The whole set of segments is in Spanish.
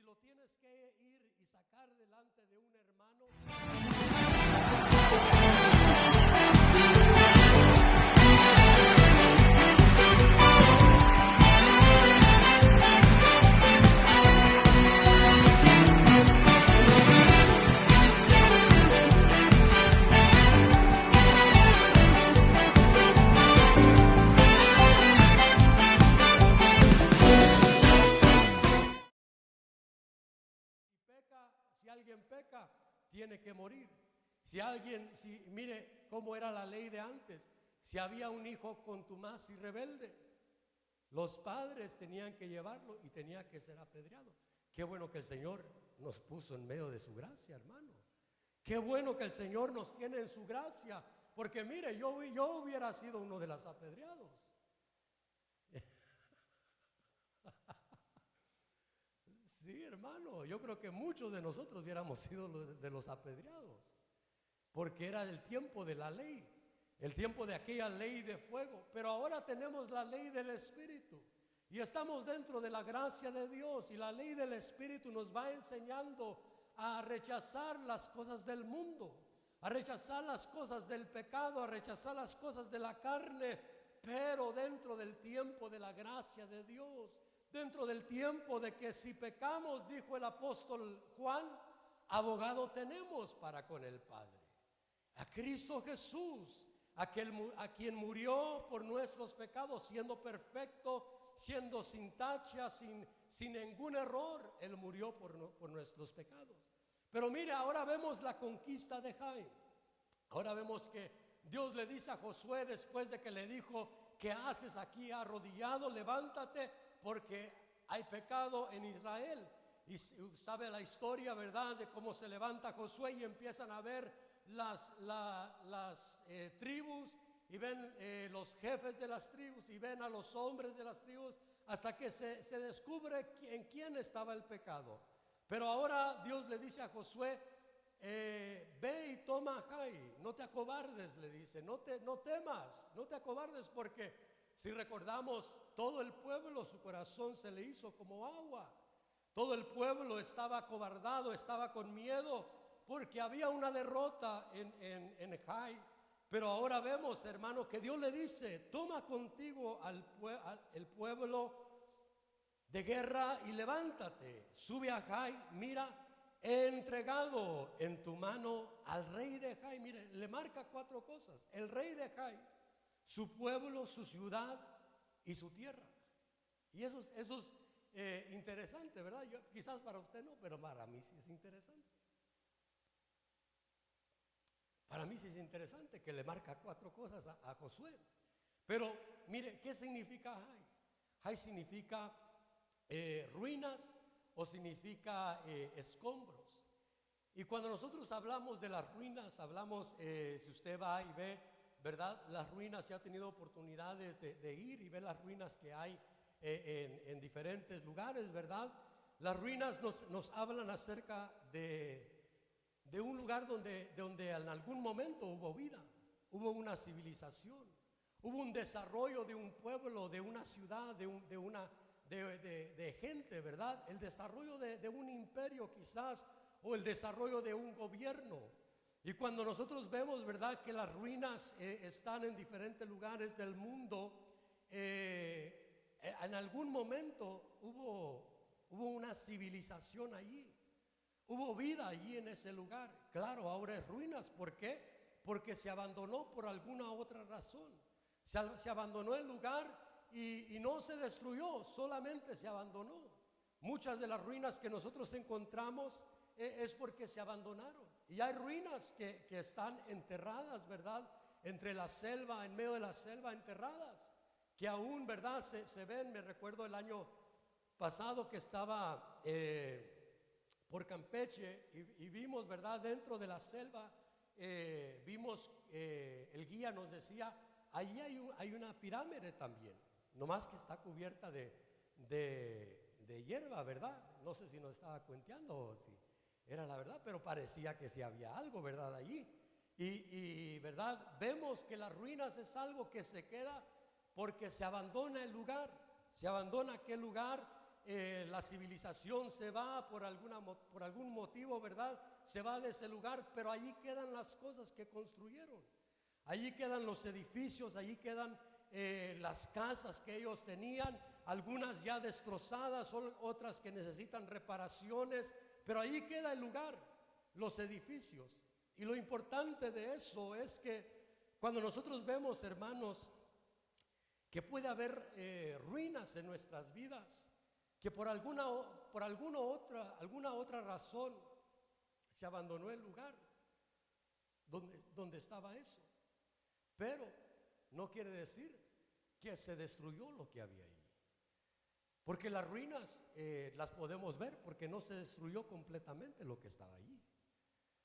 lo tienes que ir y sacar delante de un hermano, si alguien peca, tiene que morir. Mire cómo era la ley de antes. Si había un hijo contumaz y rebelde, los padres tenían que llevarlo y tenía que ser apedreado. Qué bueno que el Señor nos puso en medio de su gracia, hermano. Qué bueno que el Señor nos tiene en su gracia, porque mire, yo hubiera sido uno de los apedreados. Sí, hermano, yo creo que muchos de nosotros hubiéramos sido de los apedreados, porque era el tiempo de la ley, el tiempo de aquella ley de fuego. Pero ahora tenemos la ley del Espíritu y estamos dentro de la gracia de Dios, y la ley del Espíritu nos va enseñando a rechazar las cosas del mundo, a rechazar las cosas del pecado, a rechazar las cosas de la carne, pero dentro del tiempo de la gracia de Dios, dentro del tiempo de que si pecamos, dijo el apóstol Juan, abogado tenemos para con el Padre, a Cristo Jesús, a quien murió por nuestros pecados, siendo perfecto, siendo sin tacha, sin ningún error. Él murió por nuestros pecados. Pero mire, ahora vemos la conquista de Jai. Ahora vemos que Dios le dice a Josué, después de que le dijo: ¿qué haces aquí arrodillado? Levántate, porque hay pecado en Israel. Y sabe la historia, ¿verdad?, de cómo se levanta Josué y empiezan a ver las tribus, y ven los jefes de las tribus, y ven a los hombres de las tribus, hasta que se descubre en quién estaba el pecado. Pero ahora Dios le dice a Josué: ve y toma Jai, no te acobardes, le dice, no temas, no te acobardes, porque si recordamos, todo el pueblo, su corazón se le hizo como agua. Todo el pueblo estaba acobardado, estaba con miedo, porque había una derrota en Jai. Pero ahora vemos, hermano, que Dios le dice: toma contigo el pueblo de guerra y levántate, sube a Jai. Mira, he entregado en tu mano al rey de Jai. Mire, le marca 4 cosas: el rey de Jai, su pueblo, su ciudad y su tierra. Y eso es interesante, ¿verdad? Quizás para usted no, pero para mí sí es interesante. Para mí sí es interesante que le marca 4 cosas a Josué. Pero mire, ¿qué significa Jai? Jai significa ruinas, o significa escombros. Y cuando nosotros hablamos de las ruinas, hablamos, si usted va y ve, ¿verdad?, las ruinas, si ha tenido oportunidades de ir y ver las ruinas que hay en diferentes lugares, ¿verdad? Las ruinas nos hablan acerca de un lugar donde en algún momento hubo vida, hubo una civilización, hubo un desarrollo de un pueblo, de una ciudad, de gente, ¿verdad? El desarrollo de un imperio quizás, o el desarrollo de un gobierno. Y cuando nosotros vemos, ¿verdad?, que las ruinas están en diferentes lugares del mundo, en algún momento hubo una civilización allí, hubo vida allí en ese lugar. Claro, ahora es ruinas. ¿Por qué? Porque se abandonó por alguna otra razón. Se abandonó el lugar y no se destruyó, solamente se abandonó. Muchas de las ruinas que nosotros encontramos es porque se abandonaron. Y hay ruinas que están enterradas, ¿verdad?, entre la selva, en medio de la selva, enterradas, que aún, ¿verdad?, se ven. Me recuerdo el año pasado que estaba por Campeche y vimos, ¿verdad?, dentro de la selva, vimos, el guía nos decía: ahí hay una pirámide también, nomás que está cubierta de hierba, ¿verdad? No sé si nos estaba cuenteando o si era la verdad, pero parecía que sí había algo, ¿verdad?, allí. Y ¿verdad?, vemos que las ruinas es algo que se queda porque se abandona el lugar, se abandona aquel lugar, la civilización se va por algún motivo, ¿verdad? Se va de ese lugar, pero allí quedan las cosas que construyeron. Allí quedan los edificios, allí quedan las casas que ellos tenían, algunas ya destrozadas, otras que necesitan reparaciones, pero allí queda el lugar, los edificios. Y lo importante de eso es que cuando nosotros vemos, hermanos, que puede haber ruinas en nuestras vidas, que por alguna otra razón se abandonó el lugar donde estaba eso, pero no quiere decir que se destruyó lo que había ahí, porque las ruinas las podemos ver, porque no se destruyó completamente lo que estaba allí,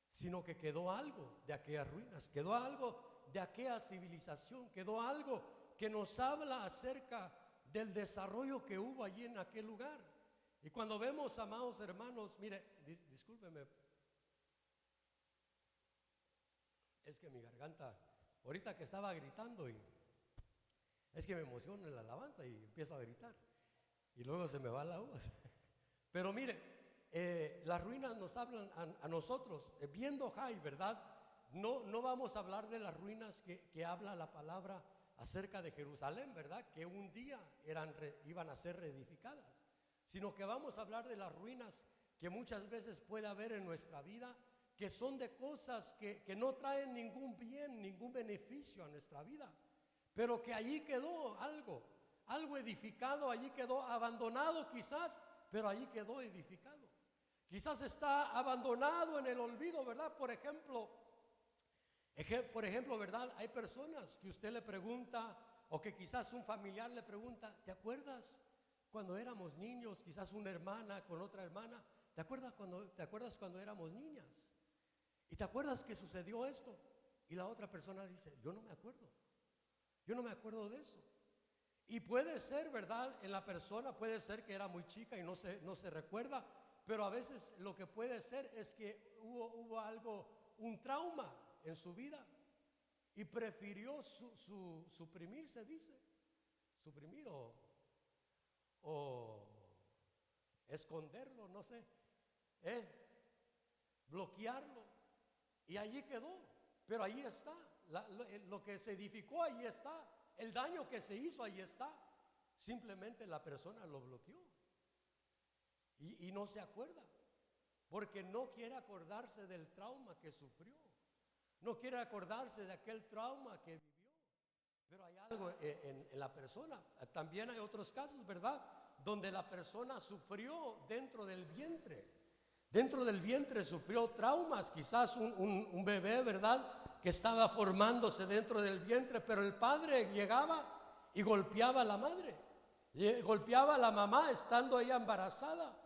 sino que quedó algo de aquellas ruinas, quedó algo de aquella civilización, quedó algo que nos habla acerca del desarrollo que hubo allí en aquel lugar. Y cuando vemos, amados hermanos, mire, discúlpeme, es que mi garganta, ahorita que estaba gritando, y es que me emociona la alabanza y empiezo a gritar, y luego se me va la voz. Pero mire, las ruinas nos hablan a nosotros, viendo Jai, ¿verdad? No vamos a hablar de las ruinas que habla la palabra acerca de Jerusalén, ¿verdad? Que un día iban a ser reedificadas, sino que vamos a hablar de las ruinas que muchas veces puede haber en nuestra vida, que son de cosas que no traen ningún bien, ningún beneficio a nuestra vida, pero que allí quedó algo edificado, allí quedó abandonado quizás, pero allí quedó edificado. Quizás está abandonado en el olvido, ¿verdad? Por ejemplo, ¿verdad? Hay personas que usted le pregunta, o que quizás un familiar le pregunta, ¿te acuerdas cuando éramos niños? Quizás una hermana con otra hermana, ¿te acuerdas cuando éramos niñas? ¿Y te acuerdas que sucedió esto? Y la otra persona dice, yo no me acuerdo de eso. Y puede ser, ¿verdad? En la persona puede ser que era muy chica y no se recuerda, pero a veces lo que puede ser es que hubo algo, un trauma en su vida, y prefirió suprimir, se dice, suprimir o esconderlo, no sé, bloquearlo, y allí quedó, pero ahí está, lo que se edificó ahí está, el daño que se hizo ahí está, simplemente la persona lo bloqueó y no se acuerda, porque no quiere acordarse del trauma que sufrió. No quiere acordarse de aquel trauma que vivió. Pero hay algo en la persona. También hay otros casos, ¿verdad? Donde la persona sufrió dentro del vientre. Dentro del vientre sufrió traumas. Quizás un bebé, ¿verdad? Que estaba formándose dentro del vientre, pero el padre llegaba y golpeaba a la madre. Golpeaba a la mamá estando ella embarazada.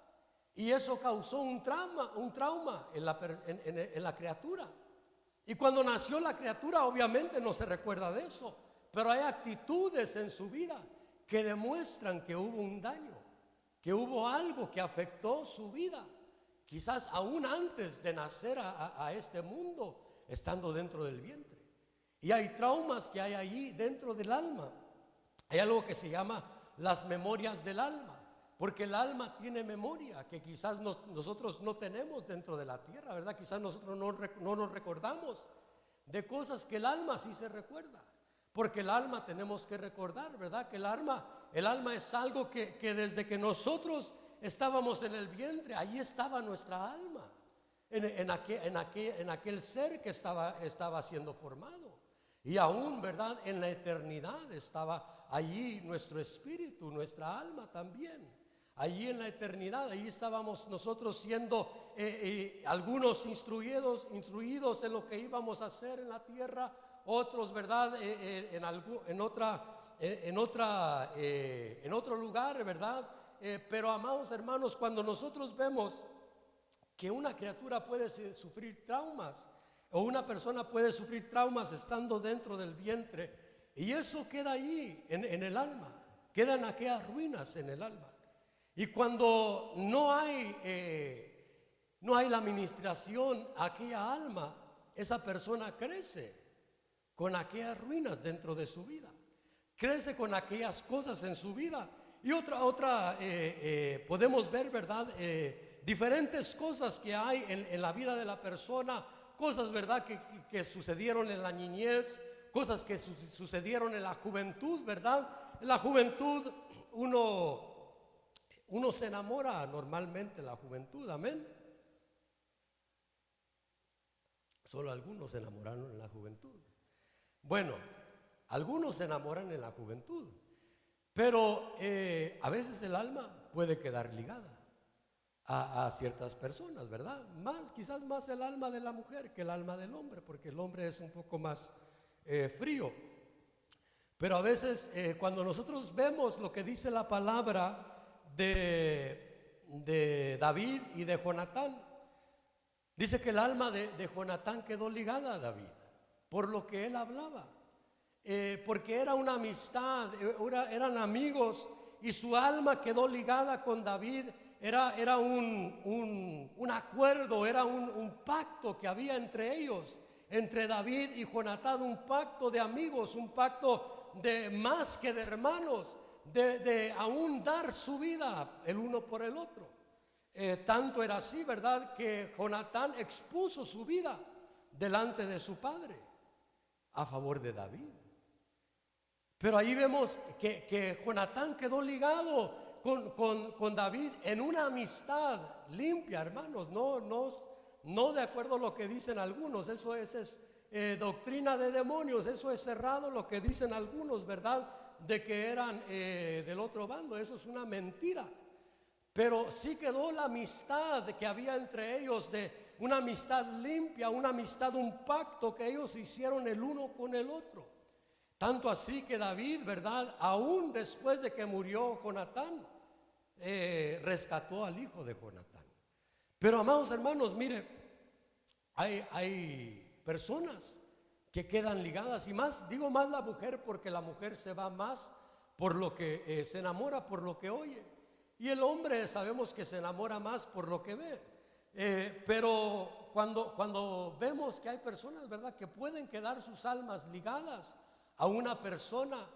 Y eso causó un trauma en la criatura. Y cuando nació la criatura, obviamente no se recuerda de eso, pero hay actitudes en su vida que demuestran que hubo un daño, que hubo algo que afectó su vida, quizás aún antes de nacer a este mundo, estando dentro del vientre. Y hay traumas que hay allí dentro del alma. Hay algo que se llama las memorias del alma, porque el alma tiene memoria que quizás nosotros no tenemos dentro de la tierra, ¿verdad? Quizás nosotros no nos recordamos de cosas que el alma sí se recuerda, porque el alma tenemos que recordar, ¿verdad? Que el alma es algo que desde que nosotros estábamos en el vientre, ahí estaba nuestra alma, en aquel ser que estaba siendo formado. Y aún, ¿verdad? En la eternidad estaba allí nuestro espíritu, nuestra alma también. Allí en la eternidad, allí estábamos nosotros siendo algunos instruidos en lo que íbamos a hacer en la tierra, otros, ¿verdad? En otro lugar, ¿verdad? Pero amados hermanos, cuando nosotros vemos que una criatura puede sufrir traumas, o una persona puede sufrir traumas estando dentro del vientre, y eso queda ahí en el alma, quedan aquellas ruinas en el alma. Y cuando no hay la administración a aquella alma, esa persona crece con aquellas ruinas dentro de su vida, crece con aquellas cosas en su vida Y podemos ver, ¿verdad? Diferentes cosas que hay en la vida de la persona, cosas, ¿verdad? Que sucedieron en la niñez, cosas que sucedieron en la juventud, ¿verdad? En la juventud uno se enamora normalmente en la juventud, amén. Solo algunos se enamoraron en la juventud. Bueno, algunos se enamoran en la juventud, pero a veces el alma puede quedar ligada a ciertas personas, ¿verdad? Quizás más el alma de la mujer que el alma del hombre, porque el hombre es un poco más frío. Pero a veces cuando nosotros vemos lo que dice la palabra de David y de Jonatán, dice que el alma de Jonatán quedó ligada a David por lo que él hablaba, porque era una amistad, eran amigos, y su alma quedó ligada con David. Era un acuerdo, era un pacto que había entre ellos, entre David y Jonatán, un pacto de amigos, un pacto de más que de hermanos, de aún dar su vida el uno por el otro. Tanto era así, ¿verdad?, que Jonatán expuso su vida delante de su padre a favor de David. Pero ahí vemos que Jonatán quedó ligado con David en una amistad limpia, hermanos, no de acuerdo a lo que dicen algunos. Eso es doctrina de demonios, eso es cerrado lo que dicen algunos, ¿verdad?, de que eran del otro bando. Eso es una mentira. Pero sí quedó la amistad que había entre ellos, de una amistad limpia, una amistad, un pacto que ellos hicieron el uno con el otro. Tanto así que David, ¿verdad?, aún después de que murió Jonatán, rescató al hijo de Jonatán. Pero amados hermanos, mire, hay personas que quedan ligadas, y más, digo más la mujer, porque la mujer se va más por lo que se enamora, por lo que oye, y el hombre sabemos que se enamora más por lo que ve. Pero cuando vemos que hay personas, ¿verdad?, que pueden quedar sus almas ligadas a una persona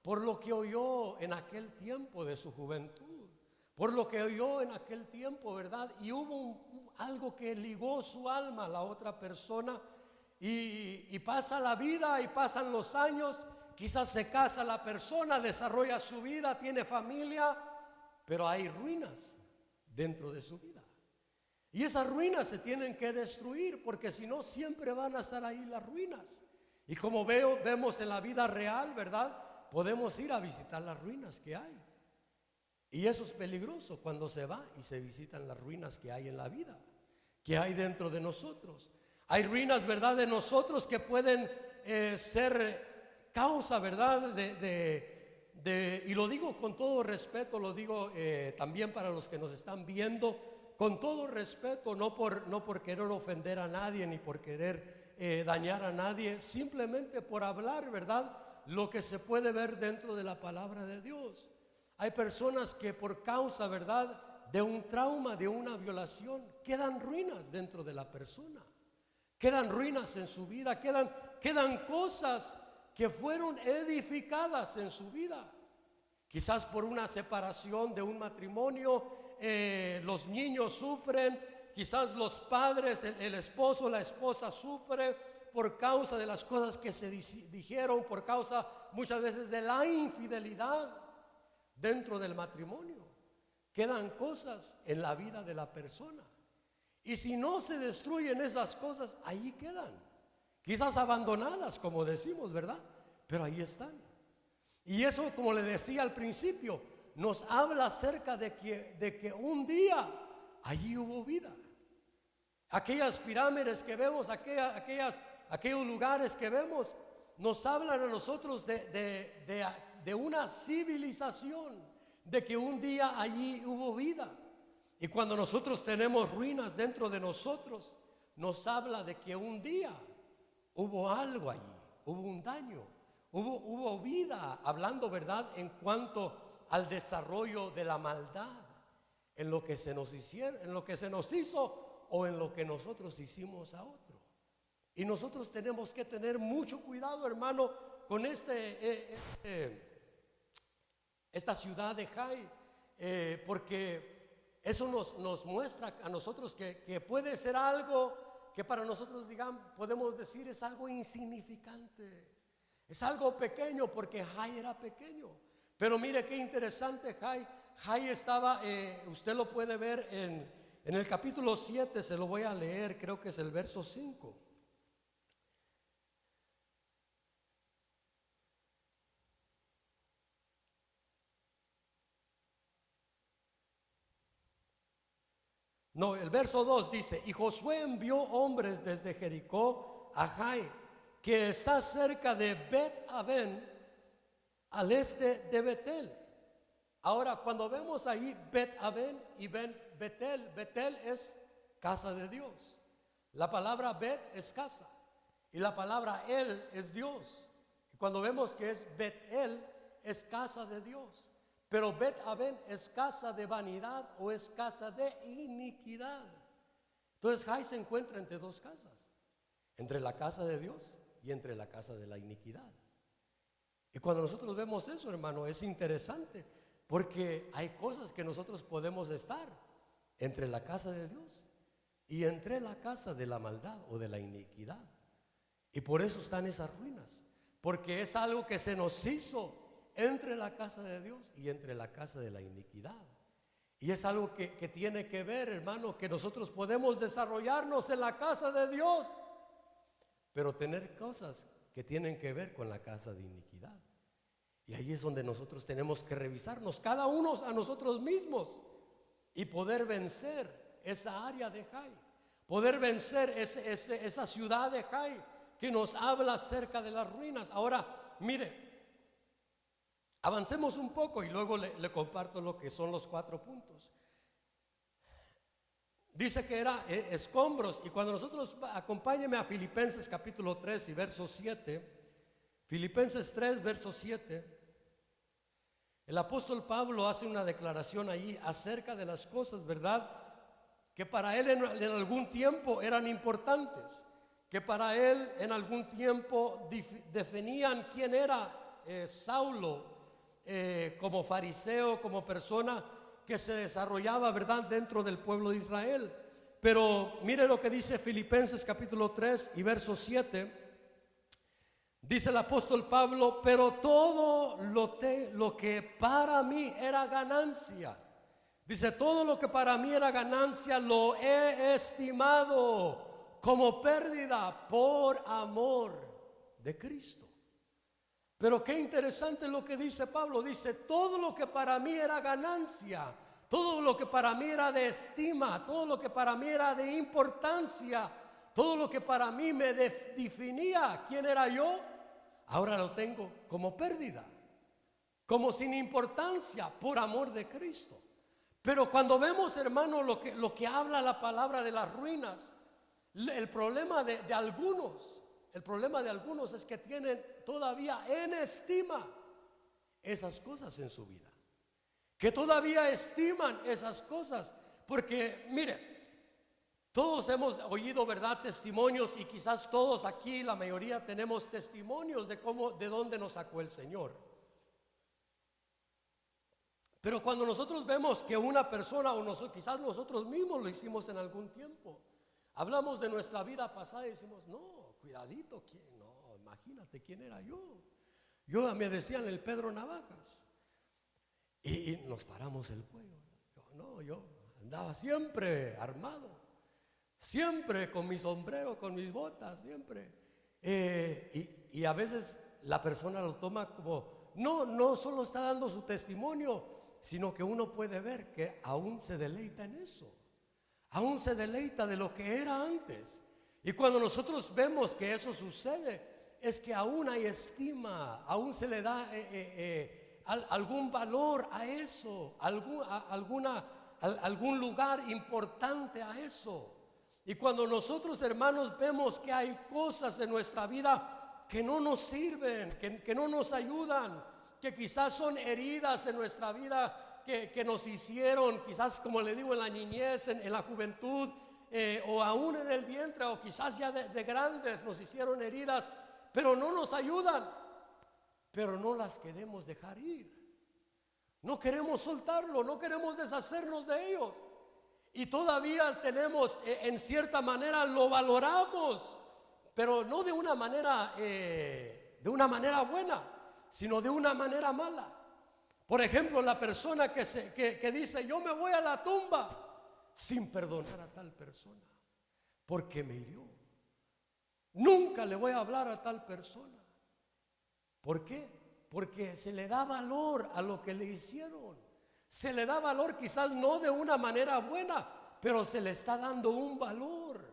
por lo que oyó en aquel tiempo de su juventud, por lo que oyó en aquel tiempo, ¿verdad? Y hubo algo que ligó su alma a la otra persona, y pasa la vida y pasan los años, quizás se casa la persona, desarrolla su vida, tiene familia, pero hay ruinas dentro de su vida. Y esas ruinas se tienen que destruir, porque si no siempre van a estar ahí las ruinas. Y como vemos en la vida real, ¿verdad?, podemos ir a visitar las ruinas que hay. Y eso es peligroso cuando se va y se visitan las ruinas que hay en la vida, que hay dentro de nosotros. Hay ruinas, ¿verdad?, de nosotros que pueden ser causa, ¿verdad?, y lo digo con todo respeto, lo digo también para los que nos están viendo, con todo respeto, no por querer ofender a nadie ni por querer dañar a nadie, simplemente por hablar, ¿verdad?, lo que se puede ver dentro de la palabra de Dios. Hay personas que por causa, ¿verdad?, de un trauma, de una violación, quedan ruinas dentro de la persona, quedan ruinas en su vida, quedan cosas que fueron edificadas en su vida. Quizás por una separación de un matrimonio, los niños sufren, quizás los padres, el esposo, la esposa sufre por causa de las cosas que se dijeron, por causa muchas veces de la infidelidad dentro del matrimonio. Quedan cosas en la vida de la persona, y si no se destruyen esas cosas, ahí quedan, quizás abandonadas, como decimos, ¿verdad?, pero ahí están. Y eso, como le decía al principio, nos habla acerca de que un día allí hubo vida. Aquellas pirámides que vemos, aquellos lugares que vemos, nos hablan a nosotros de una civilización, de que un día allí hubo vida. Y cuando nosotros tenemos ruinas dentro de nosotros, nos habla de que un día hubo algo allí, hubo un daño, hubo vida, hablando, ¿verdad?, en cuanto al desarrollo de la maldad, en lo que se nos hizo o en lo que nosotros hicimos a otro. Y nosotros tenemos que tener mucho cuidado, hermano, con esta ciudad de Jai, porque eso nos muestra a nosotros que puede ser algo que para nosotros, digamos, podemos decir es algo insignificante, es algo pequeño, porque Jai era pequeño. Pero mire qué interesante Jai. Jai estaba, usted lo puede ver en el capítulo 7, se lo voy a leer, creo que es el verso 5. No, el verso 2 dice: y Josué envió hombres desde Jericó a Jai, que está cerca de Bet-Aven, al este de Betel. Ahora, cuando vemos ahí Bet-Aven y Betel, Betel es casa de Dios. La palabra Bet es casa y la palabra El es Dios. Y cuando vemos que es Betel, es casa de Dios. Pero Bet-Aven es casa de vanidad o es casa de iniquidad. Entonces Jai se encuentra entre dos casas, entre la casa de Dios y entre la casa de la iniquidad. Y cuando nosotros vemos eso, hermano, es interesante, porque hay cosas que nosotros podemos estar entre la casa de Dios y entre la casa de la maldad o de la iniquidad. Y por eso están esas ruinas, porque es algo que se nos hizo entre la casa de Dios y entre la casa de la iniquidad. Y es algo que tiene que ver, hermano, que nosotros podemos desarrollarnos en la casa de Dios, pero tener cosas que tienen que ver con la casa de iniquidad. Y ahí es donde nosotros tenemos que revisarnos cada uno a nosotros mismos y poder vencer esa área de Jai, poder vencer esa ciudad de Jai que nos habla acerca de las ruinas. Ahora, mire, avancemos un poco y luego le comparto lo que son los 4 puntos. Dice que era escombros, y cuando nosotros, acompáñeme a Filipenses capítulo 3 y verso 7, Filipenses 3 verso 7, el apóstol Pablo hace una declaración ahí acerca de las cosas, ¿verdad?, que para él en algún tiempo eran importantes, que para él en algún tiempo definían quién era Saulo, como fariseo, como persona que se desarrollaba, ¿verdad?, dentro del pueblo de Israel. Pero mire lo que dice Filipenses capítulo 3 y verso 7. Dice el apóstol Pablo: pero todo lo que para mí era ganancia, dice, todo lo que para mí era ganancia lo he estimado como pérdida por amor de Cristo. Pero qué interesante lo que dice Pablo. Dice: todo lo que para mí era ganancia, todo lo que para mí era de estima, todo lo que para mí era de importancia, todo lo que para mí me definía quién era yo, ahora lo tengo como pérdida, como sin importancia, por amor de Cristo. Pero cuando vemos, hermano, lo que habla la palabra de las ruinas, el problema de algunos, el problema de algunos es que tienen todavía en estima esas cosas en su vida, que todavía estiman esas cosas, porque mire, todos hemos oído, ¿verdad?, testimonios, y quizás todos aquí, la mayoría, tenemos testimonios de dónde nos sacó el Señor. Pero cuando nosotros vemos que una persona, o quizás nosotros mismos lo hicimos en algún tiempo, hablamos de nuestra vida pasada y decimos: no, cuidadito, no, imagínate quién era yo. Yo, me decían el Pedro Navajas, y nos paramos el cuello. Yo andaba siempre armado, siempre con mi sombrero, con mis botas, siempre. Y a veces la persona lo toma como, no solo está dando su testimonio, sino que uno puede ver que aún se deleita en eso, aún se deleita de lo que era antes. Y cuando nosotros vemos que eso sucede, es que aún hay estima, aún se le da algún valor a eso, algún lugar importante a eso. Y cuando nosotros, hermanos, vemos que hay cosas en nuestra vida que no nos sirven, que no nos ayudan, que quizás son heridas en nuestra vida que nos hicieron, quizás, como le digo, en la niñez, en la juventud, o aún en el vientre, o quizás ya de grandes nos hicieron heridas, pero no nos ayudan, pero no las queremos dejar ir. No queremos soltarlo, no queremos deshacernos de ellos. Y todavía tenemos, en cierta manera, lo valoramos, pero no de una manera buena, sino de una manera mala. Por ejemplo, la persona que dice, yo me voy a la tumba sin perdonar a tal persona, porque me hirió. Nunca le voy a hablar a tal persona. ¿Por qué? Porque se le da valor a lo que le hicieron. Se le da valor, quizás no de una manera buena, pero se le está dando un valor.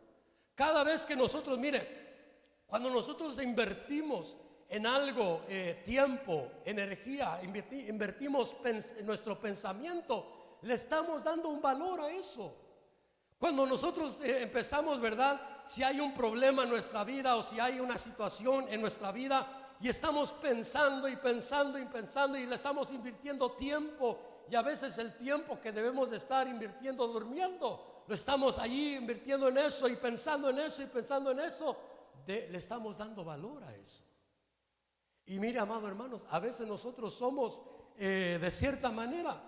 Cada vez que nosotros, mire, cuando nosotros invertimos en algo, tiempo, energía, invertimos nuestro pensamiento, le estamos dando un valor a eso. Cuando nosotros empezamos, ¿verdad? Si hay un problema en nuestra vida o si hay una situación en nuestra vida y estamos pensando y pensando y pensando y le estamos invirtiendo tiempo, y a veces el tiempo que debemos de estar invirtiendo durmiendo, lo estamos allí invirtiendo en eso y pensando en eso y pensando en eso, le estamos dando valor a eso. Y mire, amados hermanos, a veces nosotros somos de cierta manera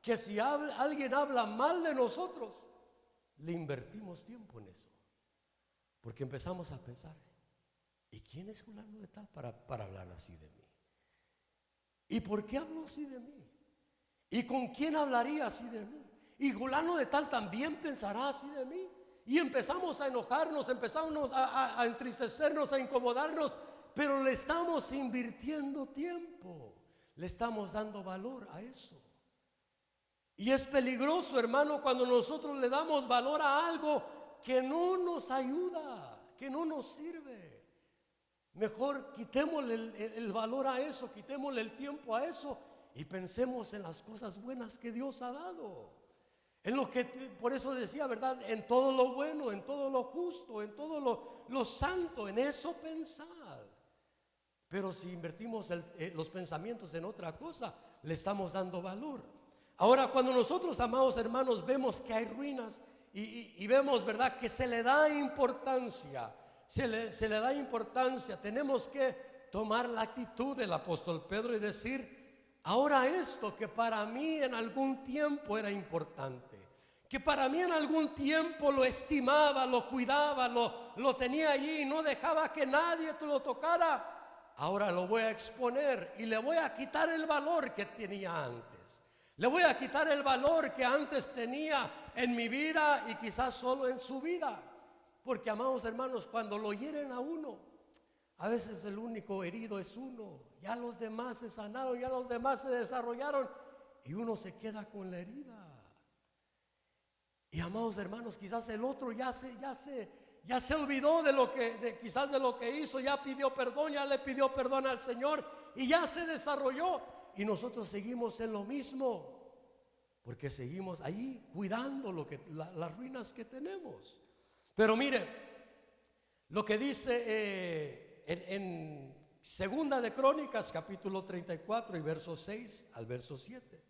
que si alguien habla mal de nosotros, le invertimos tiempo en eso, porque empezamos a pensar, ¿y quién es fulano de tal para hablar así de mí? ¿Y por qué habló así de mí? ¿Y con quién hablaría así de mí? ¿Y fulano de tal también pensará así de mí? Y empezamos a enojarnos, empezamos a entristecernos, a incomodarnos, pero le estamos invirtiendo tiempo, le estamos dando valor a eso. Y es peligroso, hermano, cuando nosotros le damos valor a algo que no nos ayuda, que no nos sirve. Mejor quitémosle el valor a eso, quitémosle el tiempo a eso y pensemos en las cosas buenas que Dios ha dado. En lo que, por eso decía, ¿verdad? En todo lo bueno, en todo lo justo, en todo lo santo, en eso pensar. Pero si invertimos los pensamientos en otra cosa, le estamos dando valor. Ahora, cuando nosotros, amados hermanos, vemos que hay ruinas y vemos, ¿verdad?, que se le da importancia, se le da importancia, tenemos que tomar la actitud del apóstol Pedro y decir, ahora esto que para mí en algún tiempo era importante, que para mí en algún tiempo lo estimaba, lo cuidaba, lo tenía allí y no dejaba que nadie lo tocara, ahora lo voy a exponer y le voy a quitar el valor que tenía antes. Le voy a quitar el valor que antes tenía en mi vida y quizás solo en su vida. Porque, amados hermanos, cuando lo hieren a uno, a veces el único herido es uno. Ya los demás se sanaron, ya los demás se desarrollaron y uno se queda con la herida. Y, amados hermanos, quizás el otro ya se olvidó quizás de lo que hizo, ya pidió perdón, ya le pidió perdón al Señor y ya se desarrolló. Y nosotros seguimos en lo mismo, porque seguimos ahí cuidando las ruinas que tenemos. Pero mire, lo que dice en Segunda de Crónicas, capítulo 34 y verso 6 al verso 7.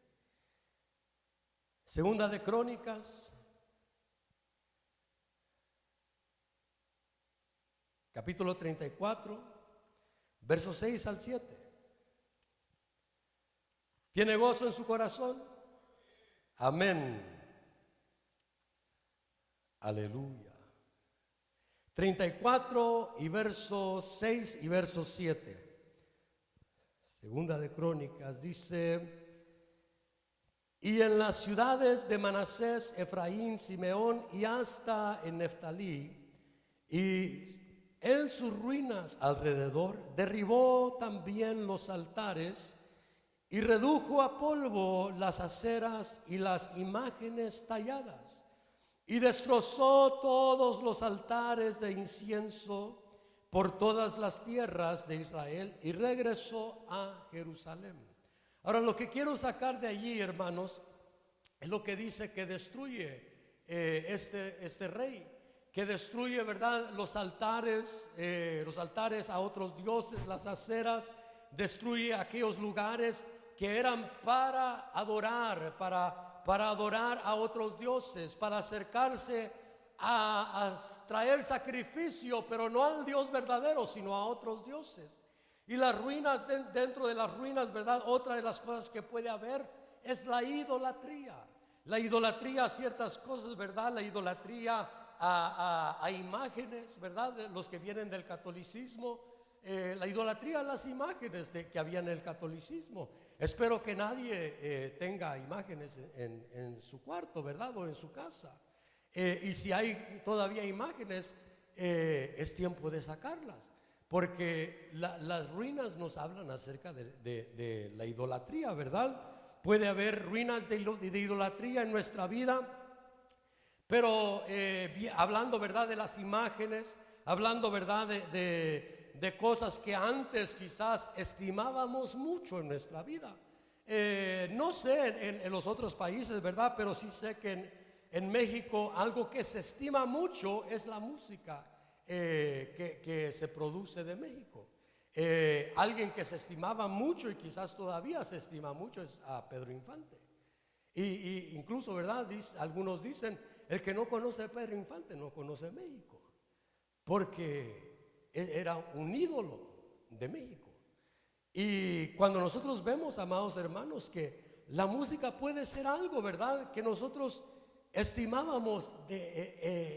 Segunda de Crónicas, capítulo 34, verso 6 al 7. ¿Tiene gozo en su corazón? Amén. Aleluya. 34 y verso 6 y verso 7. Segunda de Crónicas dice: y en las ciudades de Manasés, Efraín, Simeón y hasta en Neftalí, y en sus ruinas alrededor, derribó también los altares y redujo a polvo las aceras y las imágenes talladas, y destrozó todos los altares de incienso por todas las tierras de Israel, y regresó a Jerusalén. Ahora, lo que quiero sacar de allí, hermanos, es lo que dice que destruye este rey, que destruye, ¿verdad?, los altares a otros dioses, las aceras, destruye aquellos lugares que eran para adorar, para adorar a otros dioses, para acercarse a traer sacrificio, pero no al Dios verdadero, sino a otros dioses. Y las ruinas, dentro de las ruinas, ¿verdad?, otra de las cosas que puede haber es la idolatría. La idolatría a ciertas cosas, ¿verdad? La idolatría a imágenes, ¿verdad? De los que vienen del catolicismo. La idolatría a las imágenes que había en el catolicismo. Espero que nadie tenga imágenes en su cuarto, ¿verdad? O en su casa. Y si hay todavía imágenes, es tiempo de sacarlas. Porque las ruinas nos hablan acerca de la idolatría, ¿verdad? Puede haber ruinas de idolatría en nuestra vida, pero hablando, ¿verdad?, de las imágenes, hablando, ¿verdad?, de cosas que antes quizás estimábamos mucho en nuestra vida. No sé en los otros países, ¿verdad?, pero sí sé que en México algo que se estima mucho es la música que se produce de México. Alguien que se estimaba mucho y quizás todavía se estima mucho es a Pedro Infante. Y incluso, ¿verdad?, algunos dicen, el que no conoce a Pedro Infante no conoce México, porque era un ídolo de México. Y cuando nosotros vemos, amados hermanos, que la música puede ser algo, ¿verdad?, que nosotros estimábamos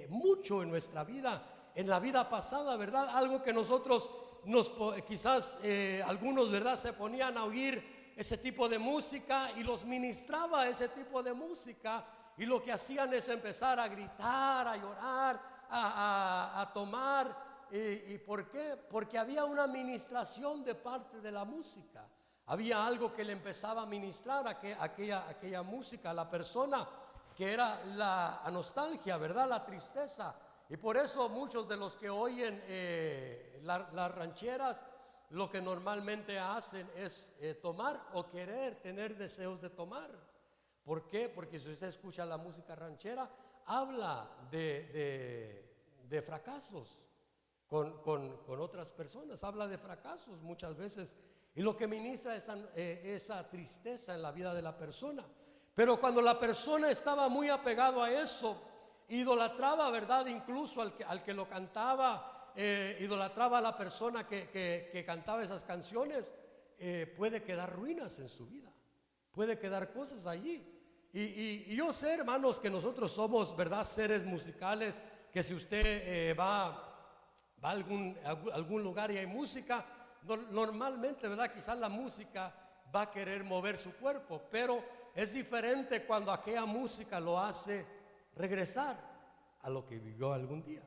mucho en nuestra vida, en la vida pasada, ¿verdad?, algo que nosotros quizás algunos, ¿verdad?, se ponían a oír ese tipo de música y los ministraba ese tipo de música, y lo que hacían es empezar a gritar, a llorar, a tomar. ¿Y por qué? Porque había una ministración de parte de la música. Había algo que le empezaba a ministrar aquella música a la persona, que era la nostalgia, ¿verdad?, la tristeza. Y por eso muchos de los que oyen las rancheras, lo que normalmente hacen es tomar o querer tener deseos de tomar. ¿Por qué? Porque si usted escucha la música ranchera, habla de fracasos con otras personas, habla de fracasos muchas veces, y lo que ministra es esa tristeza en la vida de la persona. Pero cuando la persona estaba muy apegado a eso, idolatraba, ¿verdad?, incluso al que lo cantaba, idolatraba a la persona que cantaba esas canciones, puede quedar ruinas en su vida, puede quedar cosas allí. Y yo sé, hermanos, que nosotros somos, ¿verdad?, seres musicales, que si usted va a algún lugar y hay música, normalmente, ¿verdad?, quizás la música va a querer mover su cuerpo, pero es diferente cuando aquella música lo hace regresar a lo que vivió algún día.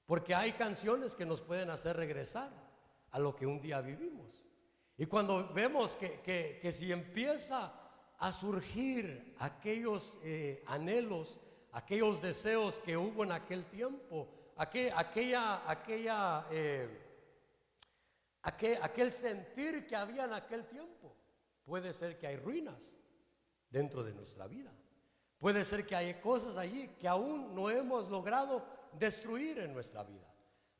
Porque hay canciones que nos pueden hacer regresar a lo que un día vivimos. Y cuando vemos que si empieza a surgir aquellos anhelos, aquellos deseos que hubo en aquel tiempo, aquel sentir que había en aquel tiempo, puede ser que hay ruinas dentro de nuestra vida. Puede ser que hay cosas allí que aún no hemos logrado destruir en nuestra vida,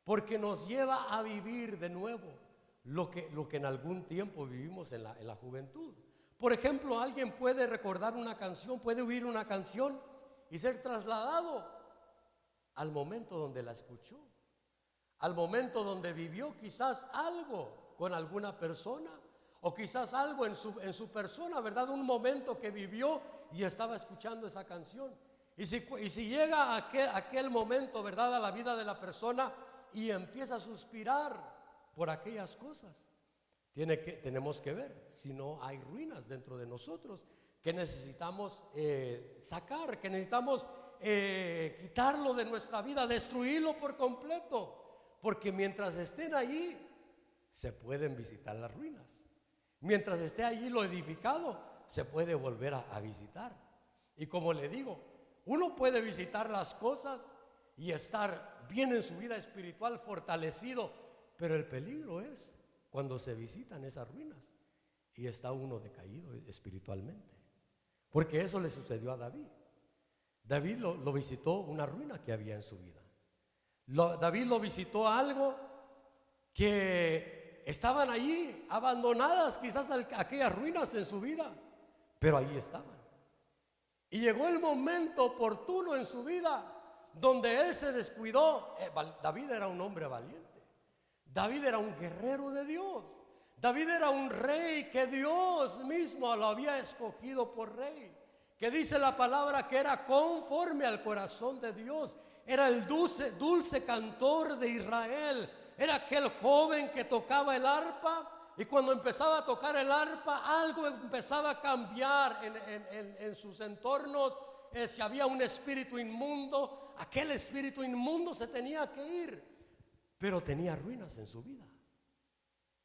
porque nos lleva a vivir de nuevo lo que en algún tiempo vivimos en la juventud. Por ejemplo, alguien puede recordar una canción, puede oír una canción y ser trasladado al momento donde la escuchó, al momento donde vivió quizás algo con alguna persona, o quizás algo en su persona, ¿verdad? Un momento que vivió y estaba escuchando esa canción. Y si llega aquel momento, ¿verdad?, a la vida de la persona y empieza a suspirar por aquellas cosas, tenemos que ver si no hay ruinas dentro de nosotros que necesitamos sacar, que necesitamos quitarlo de nuestra vida, destruirlo por completo, porque mientras estén allí se pueden visitar las ruinas. Mientras esté allí lo edificado, se puede volver a visitar. Y como le digo, uno puede visitar las cosas y estar bien en su vida espiritual, fortalecido, pero el peligro es cuando se visitan esas ruinas y está uno decaído espiritualmente. Porque eso le sucedió a David. David lo visitó una ruina que había en su vida. David lo visitó algo que estaban allí, abandonadas quizás aquellas ruinas en su vida, pero allí estaban. Y llegó el momento oportuno en su vida donde él se descuidó. David era un hombre valiente. David era un guerrero de Dios. David era un rey que Dios mismo lo había escogido por rey, que dice la palabra que era conforme al corazón de Dios. Era el dulce cantor de Israel. Era aquel joven que tocaba el arpa, y cuando empezaba a tocar el arpa, algo empezaba a cambiar en sus entornos. Si había un espíritu inmundo, aquel espíritu inmundo se tenía que ir, pero tenía ruinas en su vida.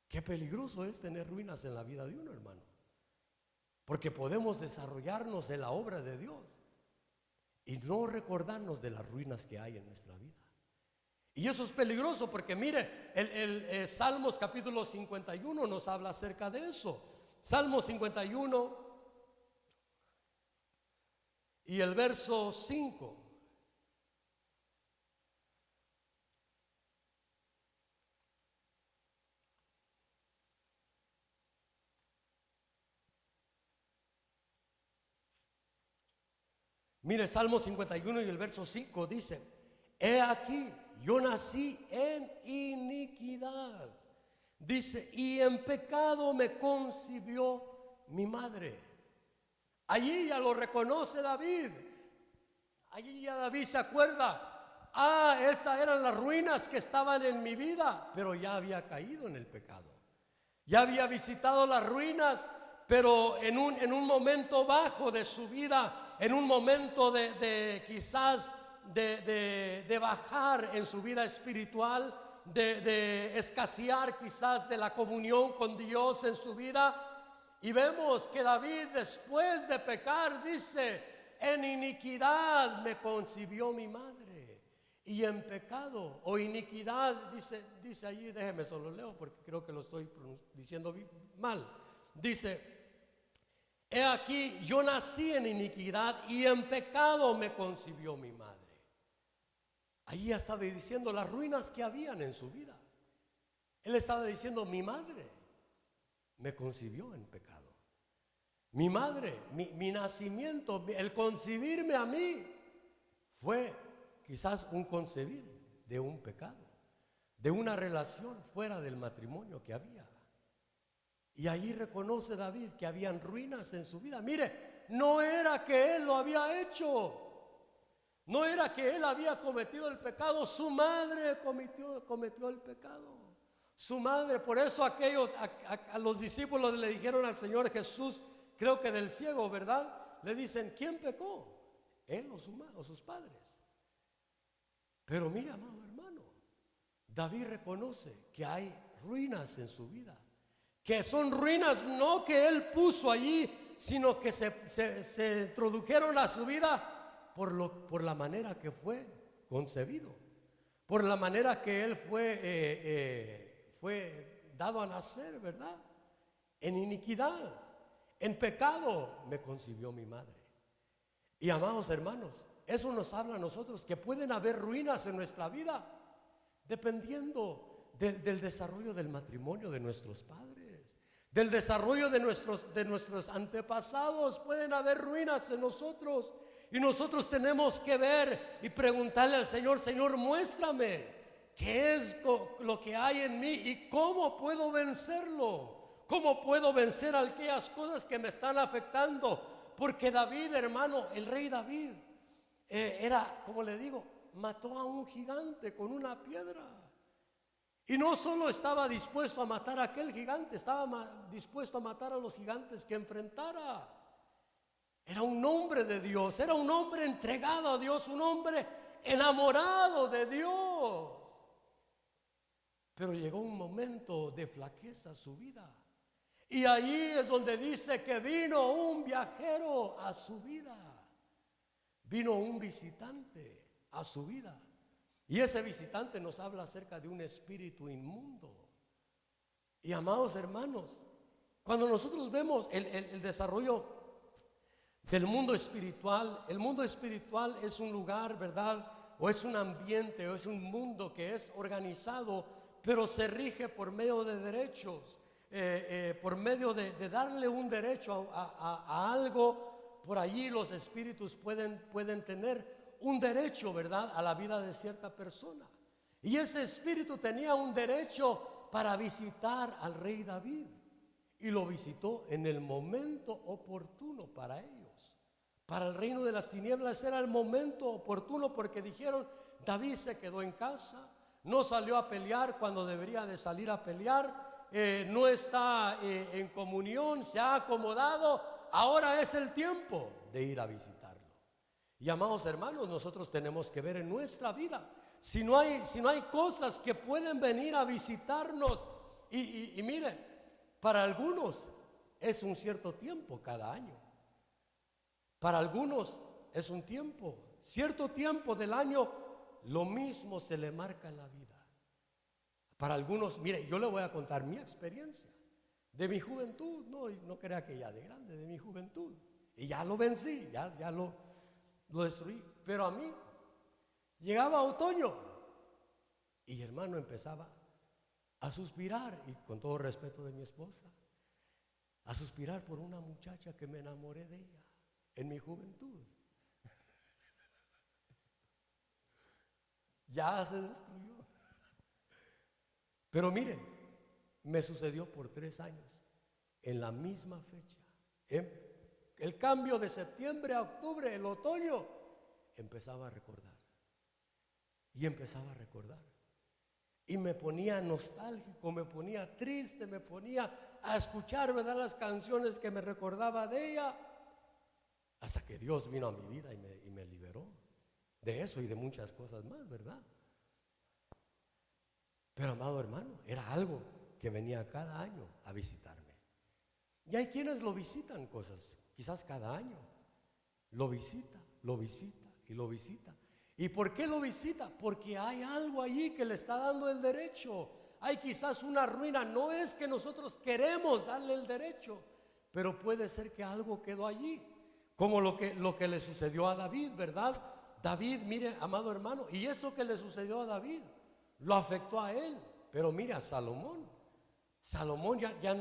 Qué peligroso es tener ruinas en la vida de uno, hermano, porque podemos desarrollarnos en la obra de Dios y no recordarnos de las ruinas que hay en nuestra vida. Y eso es peligroso, porque mire, el Salmos capítulo 51 nos habla acerca de eso. Salmos 51 y el verso 5. Mire, Salmo 51 y el verso 5 dice: he aquí, yo nací en iniquidad, dice, y en pecado me concibió mi madre. Allí ya lo reconoce David. Allí ya David se acuerda: estas eran las ruinas que estaban en mi vida, pero ya había caído en el pecado. Ya había visitado las ruinas, pero en un momento bajo de su vida, en un momento quizás de bajar en su vida espiritual, de escasear quizás de la comunión con Dios en su vida. Y vemos que David, después de pecar, dice: en iniquidad me concibió mi madre. Y en pecado o iniquidad, dice allí, déjeme solo leo porque creo que lo estoy diciendo mal. Dice: he aquí, yo nací en iniquidad y en pecado me concibió mi madre. Allí estaba diciendo las ruinas que habían en su vida. Él estaba diciendo: mi madre me concibió en pecado. Mi madre, mi nacimiento, el concebirme a mí, fue quizás un concebir de un pecado, de una relación fuera del matrimonio que había. Y allí reconoce David que habían ruinas en su vida. Mire, no era que él lo había hecho, no era que él había cometido el pecado, su madre cometió el pecado. Su madre, por eso a los discípulos le dijeron al Señor Jesús, creo que del ciego, ¿verdad? Le dicen: ¿quién pecó? ¿Él o sus padres? Pero mire, amado hermano, David reconoce que hay ruinas en su vida, que son ruinas no que él puso allí, sino que se introdujeron a su vida por la manera que fue concebido, por la manera que él fue dado a nacer, ¿verdad? En iniquidad, en pecado me concibió mi madre. Y amados hermanos, eso nos habla a nosotros que pueden haber ruinas en nuestra vida dependiendo del desarrollo del matrimonio de nuestros padres, del desarrollo de nuestros antepasados. Pueden haber ruinas en nosotros y nosotros tenemos que ver y preguntarle al Señor: Señor, muéstrame qué es lo que hay en mí y cómo puedo vencerlo. ¿Cómo puedo vencer aquellas cosas que me están afectando? Porque David, hermano, el rey David, era, como le digo, mató a un gigante con una piedra. Y no solo estaba dispuesto a matar a aquel gigante, estaba dispuesto a matar a los gigantes que enfrentara. Era un hombre de Dios, era un hombre entregado a Dios, un hombre enamorado de Dios. Pero llegó un momento de flaqueza a su vida. Y allí es donde dice que vino un viajero a su vida. Vino un visitante a su vida. Y ese visitante nos habla acerca de un espíritu inmundo. Y amados hermanos, cuando nosotros vemos el desarrollo del mundo espiritual, el mundo espiritual es un lugar, ¿verdad? O es un ambiente, o es un mundo que es organizado, pero se rige por medio de derechos. Por medio de darle un derecho a algo, por allí los espíritus pueden tener un derecho, ¿verdad?, a la vida de cierta persona. Y ese espíritu tenía un derecho para visitar al rey David. Y lo visitó en el momento oportuno para ellos. Para el reino de las tinieblas era el momento oportuno, porque dijeron: David se quedó en casa, no salió a pelear cuando debería de salir a pelear, no está en comunión, se ha acomodado, ahora es el tiempo de ir a visitarlo. Y amados hermanos, nosotros tenemos que ver en nuestra vida si no hay cosas que pueden venir a visitarnos. Y mire, para algunos es un cierto tiempo cada año. Para algunos es un tiempo, cierto tiempo del año, lo mismo se le marca en la vida. Para algunos, mire, yo le voy a contar mi experiencia de mi juventud, no crea que ya de grande, de mi juventud. Y ya lo vencí, ya lo destruí. Pero a mí llegaba otoño y hermano empezaba a suspirar, y con todo respeto de mi esposa, a suspirar por una muchacha que me enamoré de ella en mi juventud. Ya se destruyó. Pero mire, me sucedió por 3 años, en la misma fecha. El cambio de septiembre a octubre, el otoño, empezaba a recordar. Y empezaba a recordar. Y me ponía nostálgico, me ponía triste, me ponía a escuchar, ¿verdad?, las canciones que me recordaba de ella. Hasta que Dios vino a mi vida y me liberó de eso y de muchas cosas más, ¿verdad? Pero amado hermano, era algo que venía cada año a visitarme. Y hay quienes lo visitan cosas, quizás cada año. Lo visita y lo visita. ¿Y por qué lo visita? Porque hay algo allí que le está dando el derecho. Hay quizás una ruina. No es que nosotros queremos darle el derecho, pero puede ser que algo quedó allí. Como lo que le sucedió a David, ¿verdad? David, mire, amado hermano, y eso que le sucedió a David lo afectó a él. Pero mire, a Salomón ya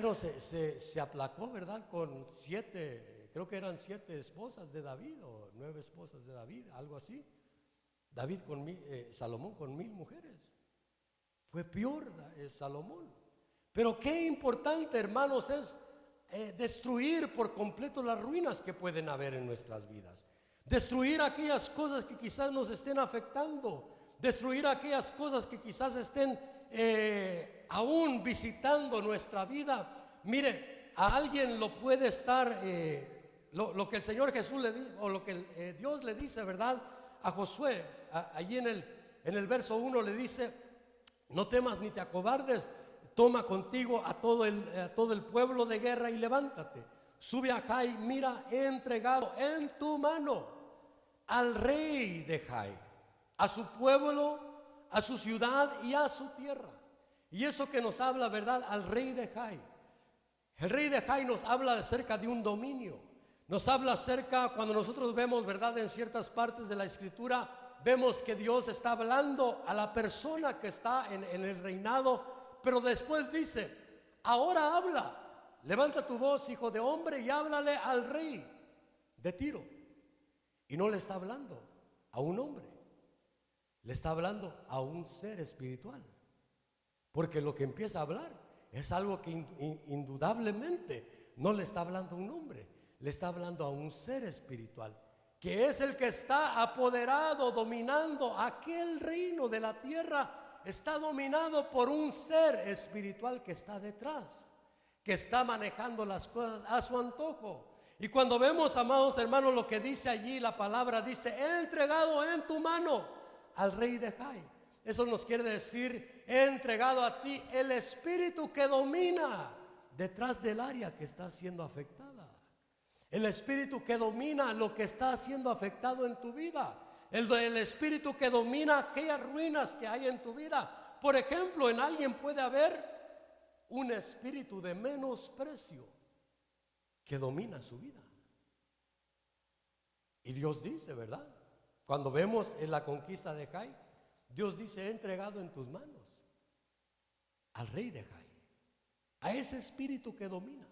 no se aplacó, ¿verdad? Con 7, creo que eran 7 esposas de David, o 9 esposas de David, algo así. Salomón con 1000 mujeres. Fue peor Salomón. Pero qué importante, hermanos, es destruir por completo las ruinas que pueden haber en nuestras vidas. Destruir aquellas cosas que quizás nos estén afectando. Destruir aquellas cosas que quizás estén aún visitando nuestra vida. Mire, a alguien lo puede estar, lo que el Señor Jesús le dice, o lo que Dios le dice, ¿verdad?, a Josué, allí en el verso 1 le dice: no temas ni te acobardes, toma contigo a todo el pueblo de guerra y levántate. Sube a Jai, mira, he entregado en tu mano al rey de Jai, a su pueblo, a su ciudad y a su tierra. Y eso que nos habla, ¿verdad?, al rey de Jai. El rey de Jai nos habla acerca de un dominio. Nos habla acerca, cuando nosotros vemos, ¿verdad?, en ciertas partes de la escritura, vemos que Dios está hablando a la persona que está en el reinado, pero después dice: ahora habla, levanta tu voz, hijo de hombre, y háblale al rey de Tiro. Y no le está hablando a un hombre, le está hablando a un ser espiritual. Porque lo que empieza a hablar es algo que indudablemente no le está hablando a un hombre, le está hablando a un ser espiritual, que es el que está apoderado, dominando aquel reino de la tierra. Está dominado por un ser espiritual que está detrás, que está manejando las cosas a su antojo. Y cuando vemos, amados hermanos, lo que dice allí la palabra, dice: he entregado en tu mano al rey de Jai. Eso nos quiere decir: he entregado a ti el espíritu que domina detrás del área que está siendo afectada. El espíritu que domina lo que está siendo afectado en tu vida. El espíritu que domina aquellas ruinas que hay en tu vida. Por ejemplo, en alguien puede haber un espíritu de menosprecio que domina su vida. Y Dios dice, ¿verdad?, cuando vemos en la conquista de Jai, Dios dice: he entregado en tus manos al rey de Jai, a ese espíritu que domina,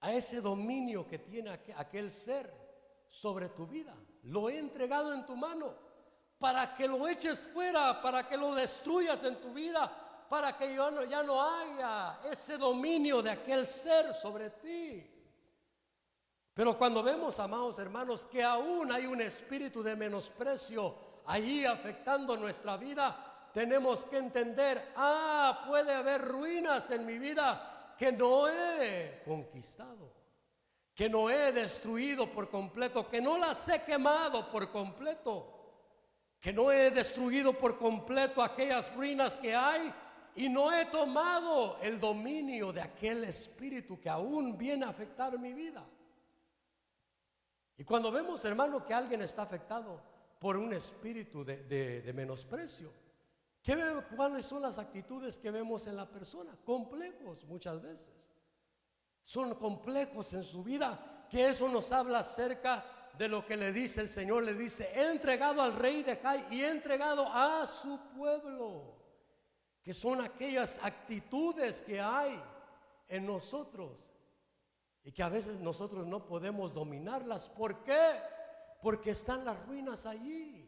a ese dominio que tiene aquel ser sobre tu vida. Lo he entregado en tu mano para que lo eches fuera, para que lo destruyas en tu vida, para que ya no haya ese dominio de aquel ser sobre ti. Pero cuando vemos, amados hermanos, que aún hay un espíritu de menosprecio allí afectando nuestra vida, tenemos que entender, puede haber ruinas en mi vida que no he conquistado, que no he destruido por completo, que no las he quemado por completo, que no he destruido por completo aquellas ruinas que hay, y no he tomado el dominio de aquel espíritu que aún viene a afectar mi vida. Y cuando vemos, hermano, que alguien está afectado por un espíritu de menosprecio, ¿cuáles son las actitudes que vemos en la persona? Complejos muchas veces. Son complejos en su vida, que eso nos habla acerca de lo que le dice el Señor. Le dice, he entregado al rey de Jai y he entregado a su pueblo, que son aquellas actitudes que hay en nosotros y que a veces nosotros no podemos dominarlas. ¿Por qué? Porque están las ruinas allí.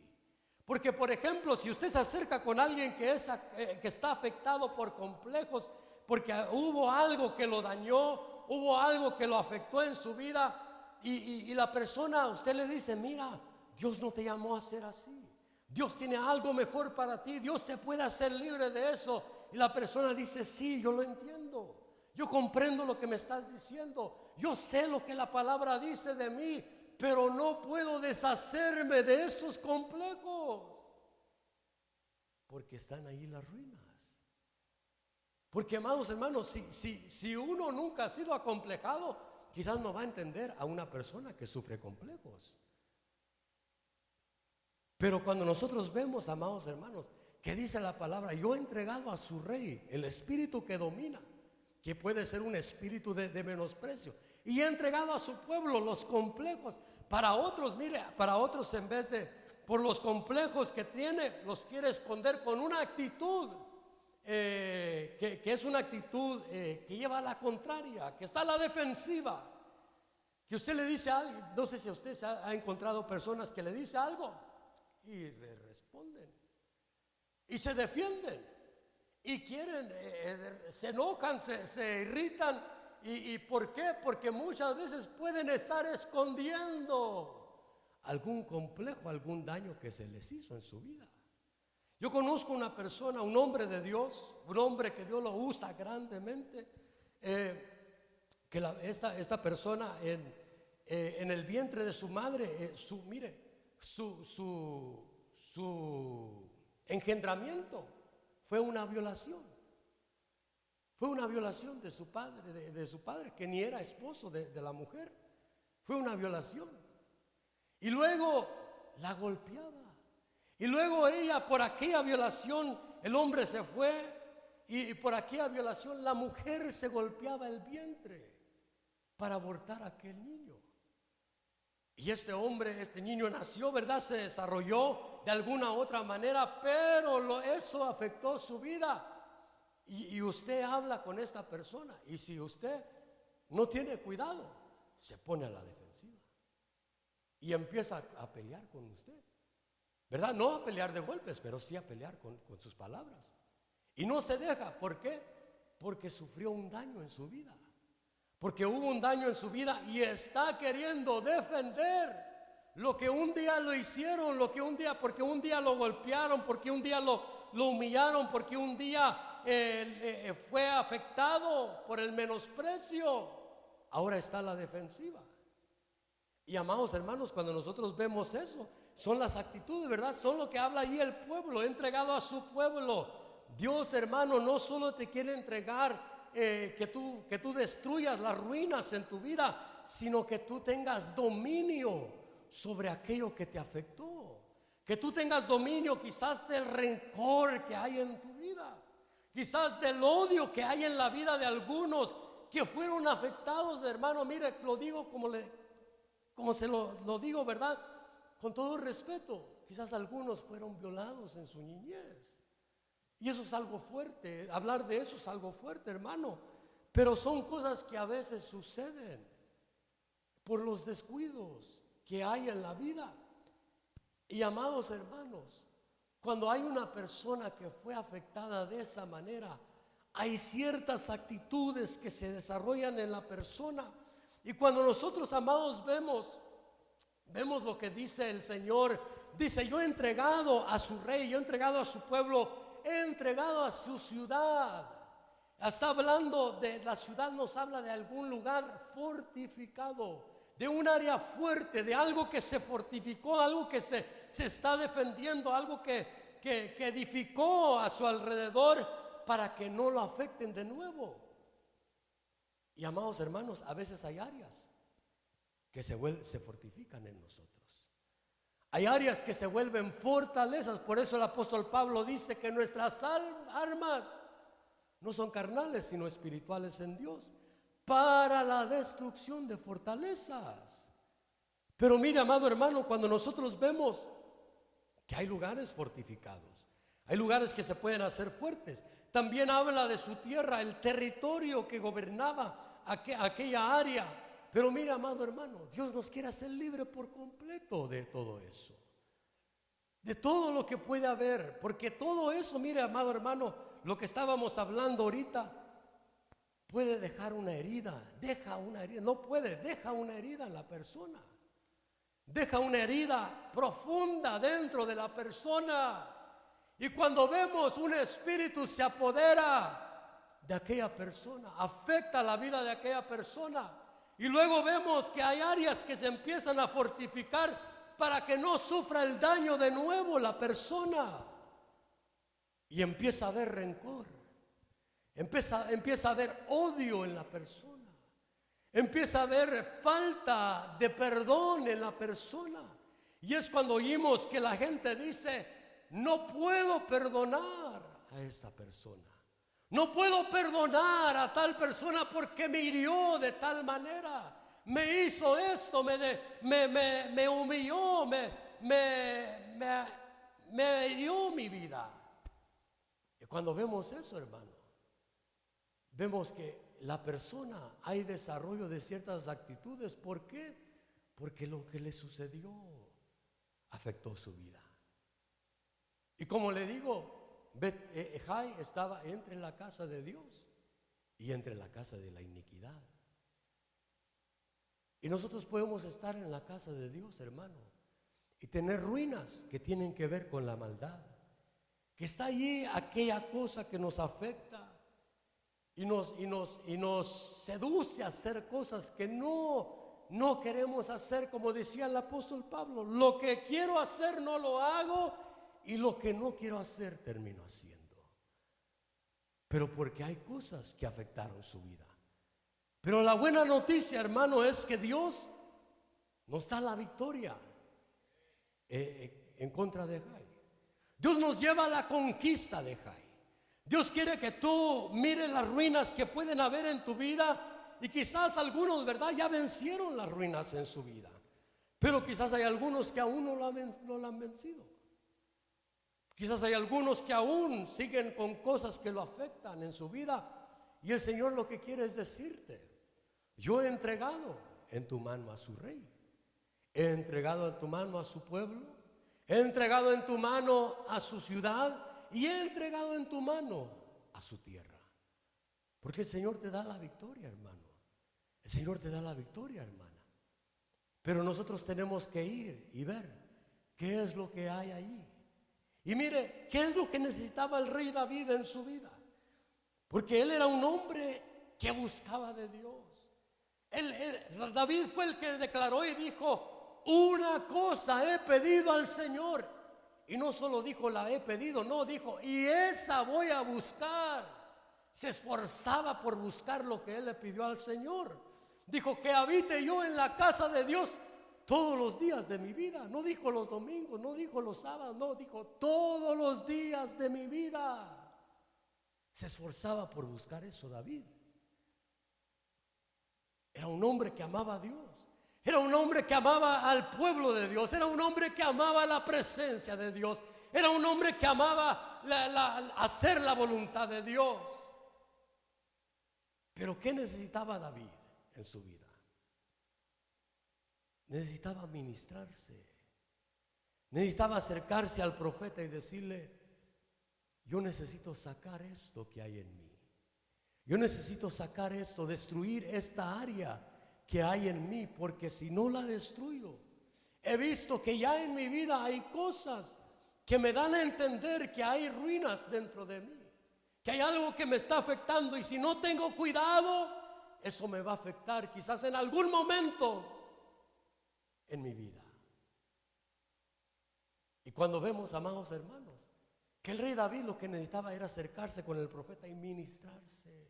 Porque, por ejemplo, si usted se acerca con alguien que está afectado por complejos, porque hubo algo que lo dañó, hubo algo que lo afectó en su vida, y la persona, usted le dice, mira, Dios no te llamó a ser así, Dios tiene algo mejor para ti, Dios te puede hacer libre de eso. Y la persona dice, sí, yo lo entiendo, yo comprendo lo que me estás diciendo, yo sé lo que la palabra dice de mí, pero no puedo deshacerme de estos complejos, porque están ahí las ruinas. Porque, amados hermanos, si uno nunca ha sido acomplejado, quizás no va a entender a una persona que sufre complejos. Pero cuando nosotros vemos, amados hermanos, que dice la palabra, yo he entregado a su rey el espíritu que domina, que puede ser un espíritu de menosprecio, y he entregado a su pueblo los complejos. Para otros, mire, para otros, en vez de por los complejos que tiene, los quiere esconder con una actitud que es una actitud que lleva a la contraria, que está a la defensiva. Que usted le dice a alguien, no sé si usted ha encontrado personas que le dice algo y le responden y se defienden y quieren, se enojan, se irritan. ¿Y por qué? Porque muchas veces pueden estar escondiendo algún complejo, algún daño que se les hizo en su vida. Yo conozco una persona, un hombre de Dios, un hombre que Dios lo usa grandemente, que esta persona en el vientre de su madre, su engendramiento fue una violación. Fue una violación de su padre, que ni era esposo de la mujer. Fue una violación. Y luego la golpeaba. Y luego ella, por aquella violación, el hombre se fue. Y por aquella violación, la mujer se golpeaba el vientre para abortar a aquel niño. Y este niño nació, ¿verdad? Se desarrolló de alguna otra manera, pero eso afectó su vida. Y usted habla con esta persona, y si usted no tiene cuidado, se pone a la defensiva y empieza a pelear con usted, ¿verdad? No a pelear de golpes, pero sí a pelear con sus palabras. Y no se deja. ¿Por qué? Porque sufrió un daño en su vida, porque hubo un daño en su vida y está queriendo defender lo que un día lo hicieron, porque un día lo golpearon, porque un día lo humillaron, porque un día fue afectado por el menosprecio. Ahora está a la defensiva. Y, amados hermanos, cuando nosotros vemos eso, son las actitudes, ¿verdad? Son lo que habla ahí el pueblo, entregado a su pueblo. Dios, hermano, no solo te quiere entregar que tú destruyas las ruinas en tu vida, sino que tú tengas dominio sobre aquello que te afectó, que tú tengas dominio quizás del rencor que hay en tu vida, quizás del odio que hay en la vida de algunos que fueron afectados, hermano. Mire, lo digo como se lo digo, ¿verdad? Con todo respeto. Quizás algunos fueron violados en su niñez. Y eso es algo fuerte. Hablar de eso es algo fuerte, hermano. Pero son cosas que a veces suceden por los descuidos que hay en la vida. Y amados hermanos, cuando hay una persona que fue afectada de esa manera, hay ciertas actitudes que se desarrollan en la persona. Y cuando nosotros, amados, vemos lo que dice el Señor. Dice: yo he entregado a su rey, yo he entregado a su pueblo, he entregado a su ciudad. Está hablando de la ciudad, nos habla de algún lugar fortificado, de un área fuerte, de algo que se fortificó, algo que se está defendiendo, algo que edificó a su alrededor para que no lo afecten de nuevo. Y amados hermanos, a veces hay áreas que se fortifican en nosotros. Hay áreas que se vuelven fortalezas. Por eso el apóstol Pablo dice que nuestras armas no son carnales, sino espirituales en Dios, para la destrucción de fortalezas. Pero mire, amado hermano, cuando nosotros vemos que hay lugares fortificados, hay lugares que se pueden hacer fuertes, también habla de su tierra, el territorio que gobernaba aquella área. Pero mira, amado hermano, Dios nos quiere hacer libre por completo de todo eso, de todo lo que puede haber, porque todo eso, mire, amado hermano, lo que estábamos hablando ahorita, puede dejar una herida, deja una herida en la persona, deja una herida profunda dentro de la persona. Y cuando vemos un espíritu se apodera de aquella persona, afecta la vida de aquella persona, y luego vemos que hay áreas que se empiezan a fortificar para que no sufra el daño de nuevo la persona. Y empieza a haber rencor, empieza a haber odio en la persona, empieza a haber falta de perdón en la persona. Y es cuando oímos que la gente dice: no puedo perdonar a esa persona, no puedo perdonar a tal persona porque me hirió de tal manera, me hizo esto, me humilló, me hirió mi vida. Y cuando vemos eso, hermano, vemos que la persona, hay desarrollo de ciertas actitudes. ¿Por qué? Porque lo que le sucedió afectó su vida. Y como le digo, Jai estaba entre la casa de Dios y entre la casa de la iniquidad. Y nosotros podemos estar en la casa de Dios, hermano, y tener ruinas que tienen que ver con la maldad, que está allí aquella cosa que nos afecta y nos seduce a hacer cosas que no queremos hacer. Como decía el apóstol Pablo: lo que quiero hacer no lo hago, y lo que no quiero hacer termino haciendo. Pero porque hay cosas que afectaron su vida. Pero la buena noticia, hermano, es que Dios nos da la victoria en contra de Jai. Dios nos lleva a la conquista de Jai. Dios quiere que tú mires las ruinas que pueden haber en tu vida. Y quizás algunos, ¿verdad?, ya vencieron las ruinas en su vida, pero quizás hay algunos que aún no la han vencido. Quizás hay algunos que aún siguen con cosas que lo afectan en su vida. Y el Señor lo que quiere es decirte: yo he entregado en tu mano a su rey, he entregado en tu mano a su pueblo, he entregado en tu mano a su ciudad, y he entregado en tu mano a su tierra. Porque el Señor te da la victoria, hermano. El Señor te da la victoria, hermana. Pero nosotros tenemos que ir y ver qué es lo que hay ahí. Y mire, ¿qué es lo que necesitaba el rey David en su vida? Porque él era un hombre que buscaba de Dios. David fue el que declaró y dijo: una cosa he pedido al Señor. Y no solo dijo la he pedido, no, dijo: y esa voy a buscar. Se esforzaba por buscar lo que él le pidió al Señor. Dijo: que habite yo en la casa de Dios todos los días de mi vida. No dijo los domingos, no dijo los sábados, no, dijo todos los días de mi vida. Se esforzaba por buscar eso David. Era un hombre que amaba a Dios. Era un hombre que amaba al pueblo de Dios. Era un hombre que amaba la presencia de Dios. Era un hombre que amaba hacer la voluntad de Dios. Pero ¿qué necesitaba David en su vida? Necesitaba ministrarse. necesitaba acercarse al profeta y decirle: yo necesito sacar esto que hay en mí. Yo necesito sacar esto, destruir esta área que hay en mí, porque si no la destruyo, he visto que ya en mi vida hay cosas que me dan a entender que hay ruinas dentro de mí, que hay algo que me está afectando, y si no tengo cuidado, eso me va a afectar quizás en algún momento en mi vida. Y cuando vemos, amados hermanos, que el rey David lo que necesitaba era acercarse con el profeta y ministrarse,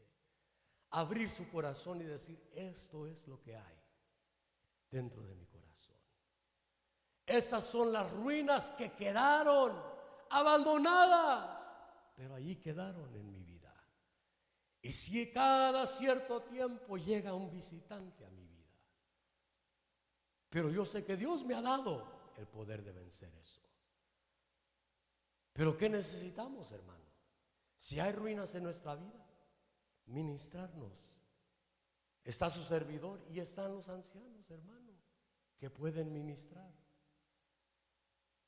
abrir su corazón y decir: esto es lo que hay dentro de mi corazón. Estas son las ruinas que quedaron abandonadas, pero allí quedaron en mi vida. Y si cada cierto tiempo llega un visitante a mi vida, pero yo sé que Dios me ha dado el poder de vencer eso. Pero ¿qué necesitamos, hermano? Si hay ruinas en nuestra vida, ministrarnos. Está su servidor y están los ancianos, hermano, que pueden ministrar.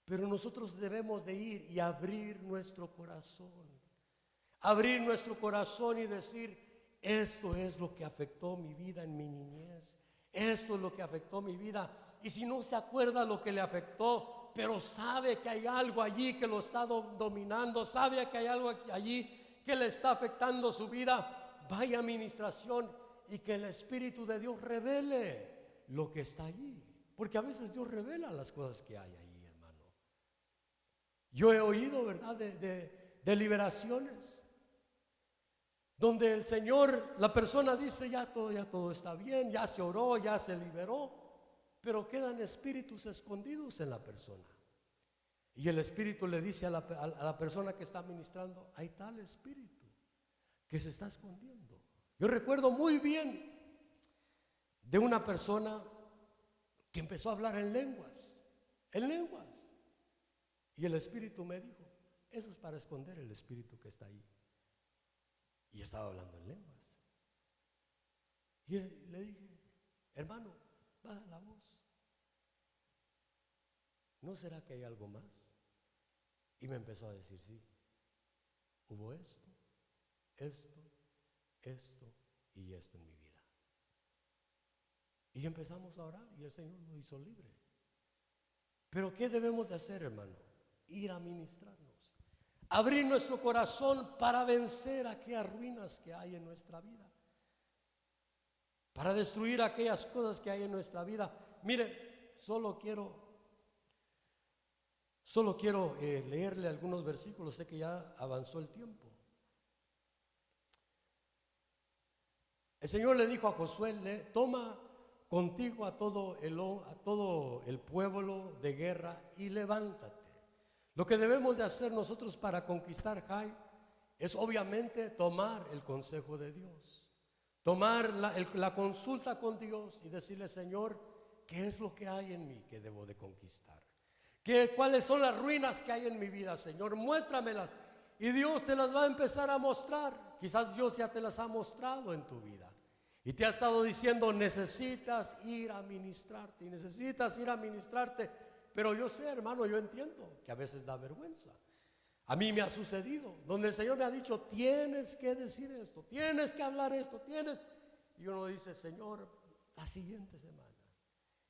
Pero nosotros debemos de ir y abrir nuestro corazón. Abrir nuestro corazón y decir: esto es lo que afectó mi vida en mi niñez. Esto es lo que afectó mi vida. Y si no se acuerda lo que le afectó, pero sabe que hay algo allí que lo está dominando, sabe que hay algo allí que le está afectando su vida, vaya a ministración y que el Espíritu de Dios revele lo que está allí. Porque a veces Dios revela las cosas que hay allí, hermano. Yo he oído, ¿verdad?, de liberaciones donde el Señor, la persona dice: ya todo está bien, ya se oró, ya se liberó, pero quedan espíritus escondidos en la persona. Y el Espíritu le dice a la persona que está ministrando: hay tal espíritu que se está escondiendo. Yo recuerdo muy bien de una persona que empezó a hablar en lenguas. Y el Espíritu me dijo: eso es para esconder el espíritu que está ahí. Y estaba hablando en lenguas. Y le dije: hermano, baja la voz. ¿No será que hay algo más? Y me empezó a decir: sí, hubo esto y esto en mi vida. Y empezamos a orar y el Señor nos hizo libre. Pero ¿qué debemos de hacer, hermano? Ir a ministrarnos, abrir nuestro corazón para vencer aquellas ruinas que hay en nuestra vida, para destruir aquellas cosas que hay en nuestra vida. Mire, solo quiero leerle algunos versículos. Sé que ya avanzó el tiempo. El Señor le dijo a Josué: toma contigo a todo el pueblo de guerra y levántate. Lo que debemos de hacer nosotros para conquistar Jai es obviamente tomar el consejo de Dios, tomar la consulta con Dios y decirle: Señor, ¿qué es lo que hay en mí que debo de conquistar? ¿Cuáles son las ruinas que hay en mi vida, Señor? Muéstramelas. Y Dios te las va a empezar a mostrar. Quizás Dios ya te las ha mostrado en tu vida y te ha estado diciendo: necesitas ir a ministrarte y necesitas ir a ministrarte. Pero yo sé, hermano, yo entiendo que a veces da vergüenza. A mí me ha sucedido donde el Señor me ha dicho: tienes que decir esto, tienes que hablar esto, y uno dice: Señor, la siguiente semana,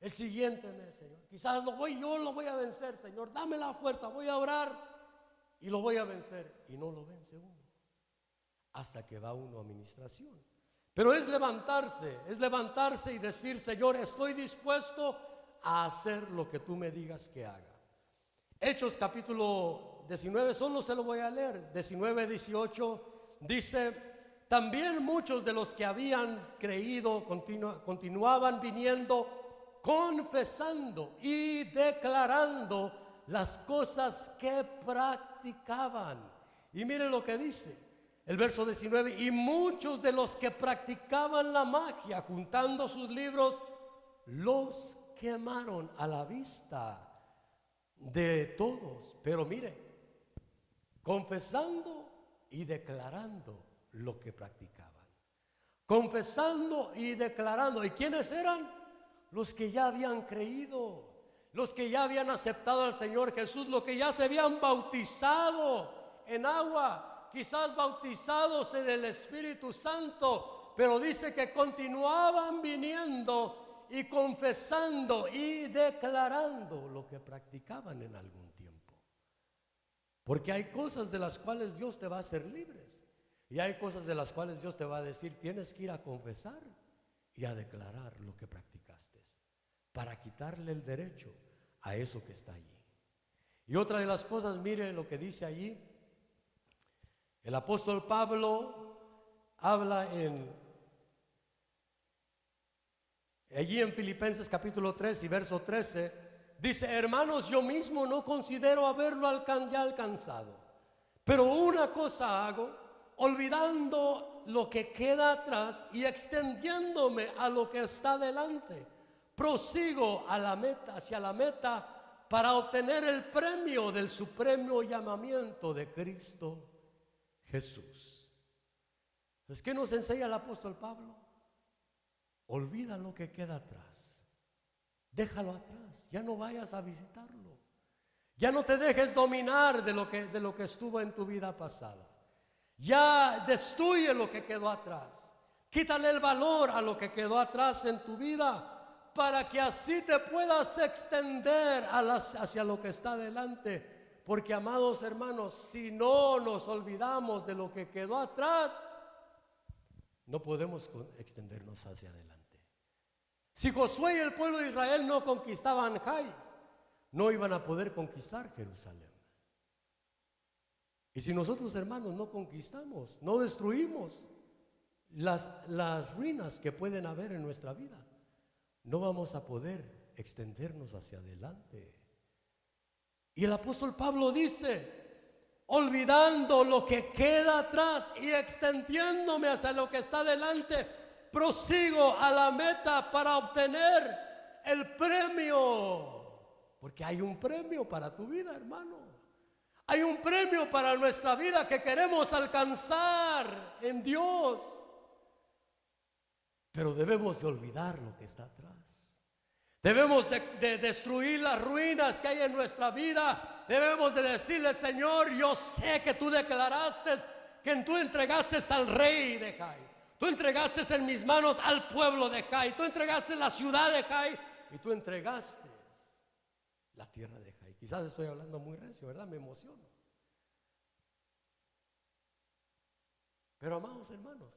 el siguiente mes, Señor, quizás yo lo voy a vencer, Señor, dame la fuerza, voy a orar y lo voy a vencer. Y no lo vence uno hasta que va uno a administración. Pero es levantarse y decir: Señor, estoy dispuesto a hacer lo que tú me digas que haga. Hechos capítulo 19, solo se lo voy a leer, 19-18, dice: también muchos de los que habían creído continuaban viniendo, confesando y declarando las cosas que practicaban. Y miren lo que dice el verso 19: y muchos de los que practicaban la magia, juntando sus libros, los quemaron a la vista de todos. Pero mire, confesando y declarando lo que practicaban. Confesando y declarando. ¿Y quiénes eran? Los que ya habían creído, los que ya habían aceptado al Señor Jesús, los que ya se habían bautizado en agua, quizás bautizados en el Espíritu Santo, pero dice que continuaban viniendo y confesando y declarando lo que practicaban en algún tiempo. Porque hay cosas de las cuales Dios te va a hacer libres, y hay cosas de las cuales Dios te va a decir, tienes que ir a confesar y a declarar lo que practicaste, para quitarle el derecho a eso que está allí. Y otra de las cosas, mire lo que dice allí. El apóstol Pablo habla allí en Filipenses capítulo 3 y verso 13, dice: hermanos, yo mismo no considero haberlo ya alcanzado, pero una cosa hago, olvidando lo que queda atrás y extendiéndome a lo que está delante, prosigo a la meta, hacia la meta, para obtener el premio del supremo llamamiento de Cristo Jesús. Entonces, ¿qué nos enseña el apóstol Pablo? Olvida lo que queda atrás, déjalo atrás, ya no vayas a visitarlo, ya no te dejes dominar de lo que estuvo en tu vida pasada. Ya destruye lo que quedó atrás, quítale el valor a lo que quedó atrás en tu vida, para que así te puedas extender hacia lo que está adelante. Porque, amados hermanos, si no nos olvidamos de lo que quedó atrás, no podemos extendernos hacia adelante. Si Josué y el pueblo de Israel no conquistaban Jai, no iban a poder conquistar Jerusalén. Y si nosotros, hermanos, no conquistamos, no destruimos las ruinas que pueden haber en nuestra vida, no vamos a poder extendernos hacia adelante. Y el apóstol Pablo dice: olvidando lo que queda atrás y extendiéndome hacia lo que está delante, prosigo a la meta para obtener el premio. Porque hay un premio para tu vida, hermano. Hay un premio para nuestra vida que queremos alcanzar en Dios. Pero debemos de olvidar lo que está atrás. Debemos de destruir las ruinas que hay en nuestra vida. Debemos de decirle: Señor, yo sé que tú declaraste que tú entregaste al rey de Jai. Tú entregaste en mis manos al pueblo de Jai. Tú entregaste la ciudad de Jai. Y tú entregaste la tierra de Jai. Quizás estoy hablando muy recio, ¿verdad? Me emociono. Pero, amados hermanos,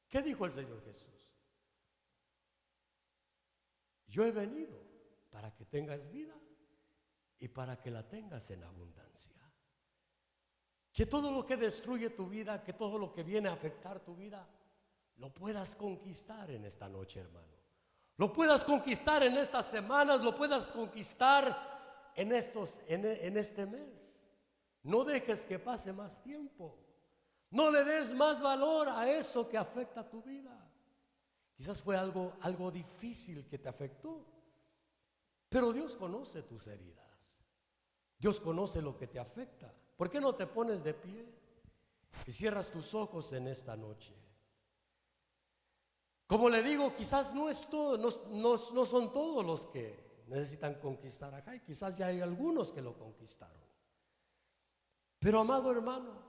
¿qué dijo el Señor Jesús? Yo he venido para que tengas vida y para que la tengas en abundancia. Que todo lo que destruye tu vida, que todo lo que viene a afectar tu vida, lo puedas conquistar en esta noche, hermano. Lo puedas conquistar en estas semanas, lo puedas conquistar en este mes. No dejes que pase más tiempo. No le des más valor a eso que afecta tu vida. Quizás fue algo difícil que te afectó, pero Dios conoce tus heridas. Dios conoce lo que te afecta. ¿Por qué no te pones de pie y cierras tus ojos en esta noche? Como le digo, quizás no son todos los que necesitan conquistar a Jai. Quizás ya hay algunos que lo conquistaron. Pero, amado hermano,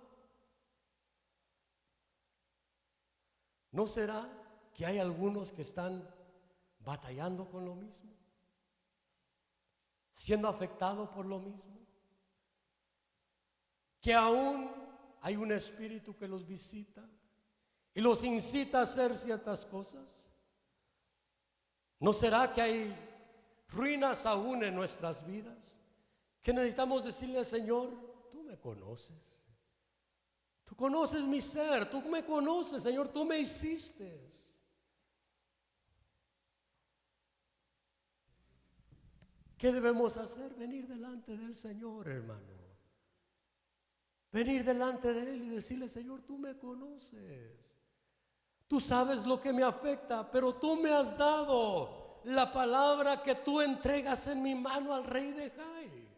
¿no será que hay algunos que están batallando con lo mismo? Siendo afectados por lo mismo. Que aún hay un espíritu que los visita y los incita a hacer ciertas cosas. ¿No será que hay ruinas aún en nuestras vidas? Que necesitamos decirle al Señor: tú me conoces. Tú conoces mi ser, tú me conoces, Señor, tú me hiciste. ¿Qué debemos hacer? Venir delante del Señor, hermano. Venir delante de Él y decirle: Señor, tú me conoces. Tú sabes lo que me afecta, pero tú me has dado la palabra que tú entregas en mi mano al rey de Jai.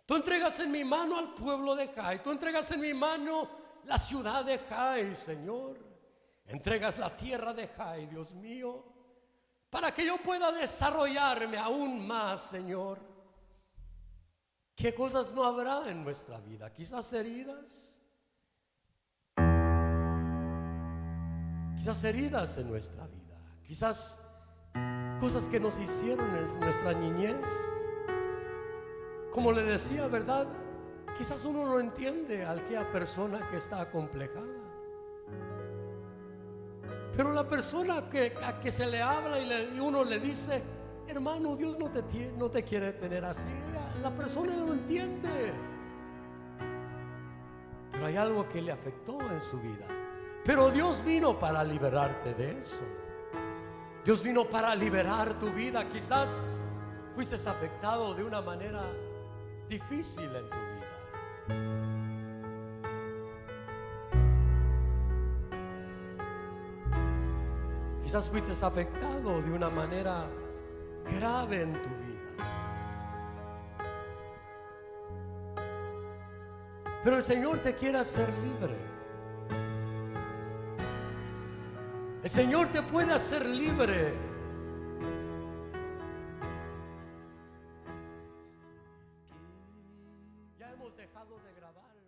Tú entregas en mi mano al pueblo de Jai. Tú entregas en mi mano la ciudad de Jai, Señor. Entregas la tierra de Jai, Dios mío, para que yo pueda desarrollarme aún más, Señor. ¿Qué cosas no habrá en nuestra vida? Quizás heridas. Quizás heridas en nuestra vida. Quizás cosas que nos hicieron en nuestra niñez. Como le decía, ¿verdad? Quizás uno no entiende a aquella persona que está acomplejada. Pero la persona a que se le habla y uno le dice, hermano, Dios no te quiere tener así. La persona no lo entiende. Pero hay algo que le afectó en su vida. Pero Dios vino para liberarte de eso. Dios vino para liberar tu vida. Quizás fuiste afectado de una manera difícil en tu vida. Quizás fuiste afectado de una manera grave en tu vida. Pero el Señor te quiere hacer libre. El Señor te puede hacer libre. Ya hemos dejado de grabar.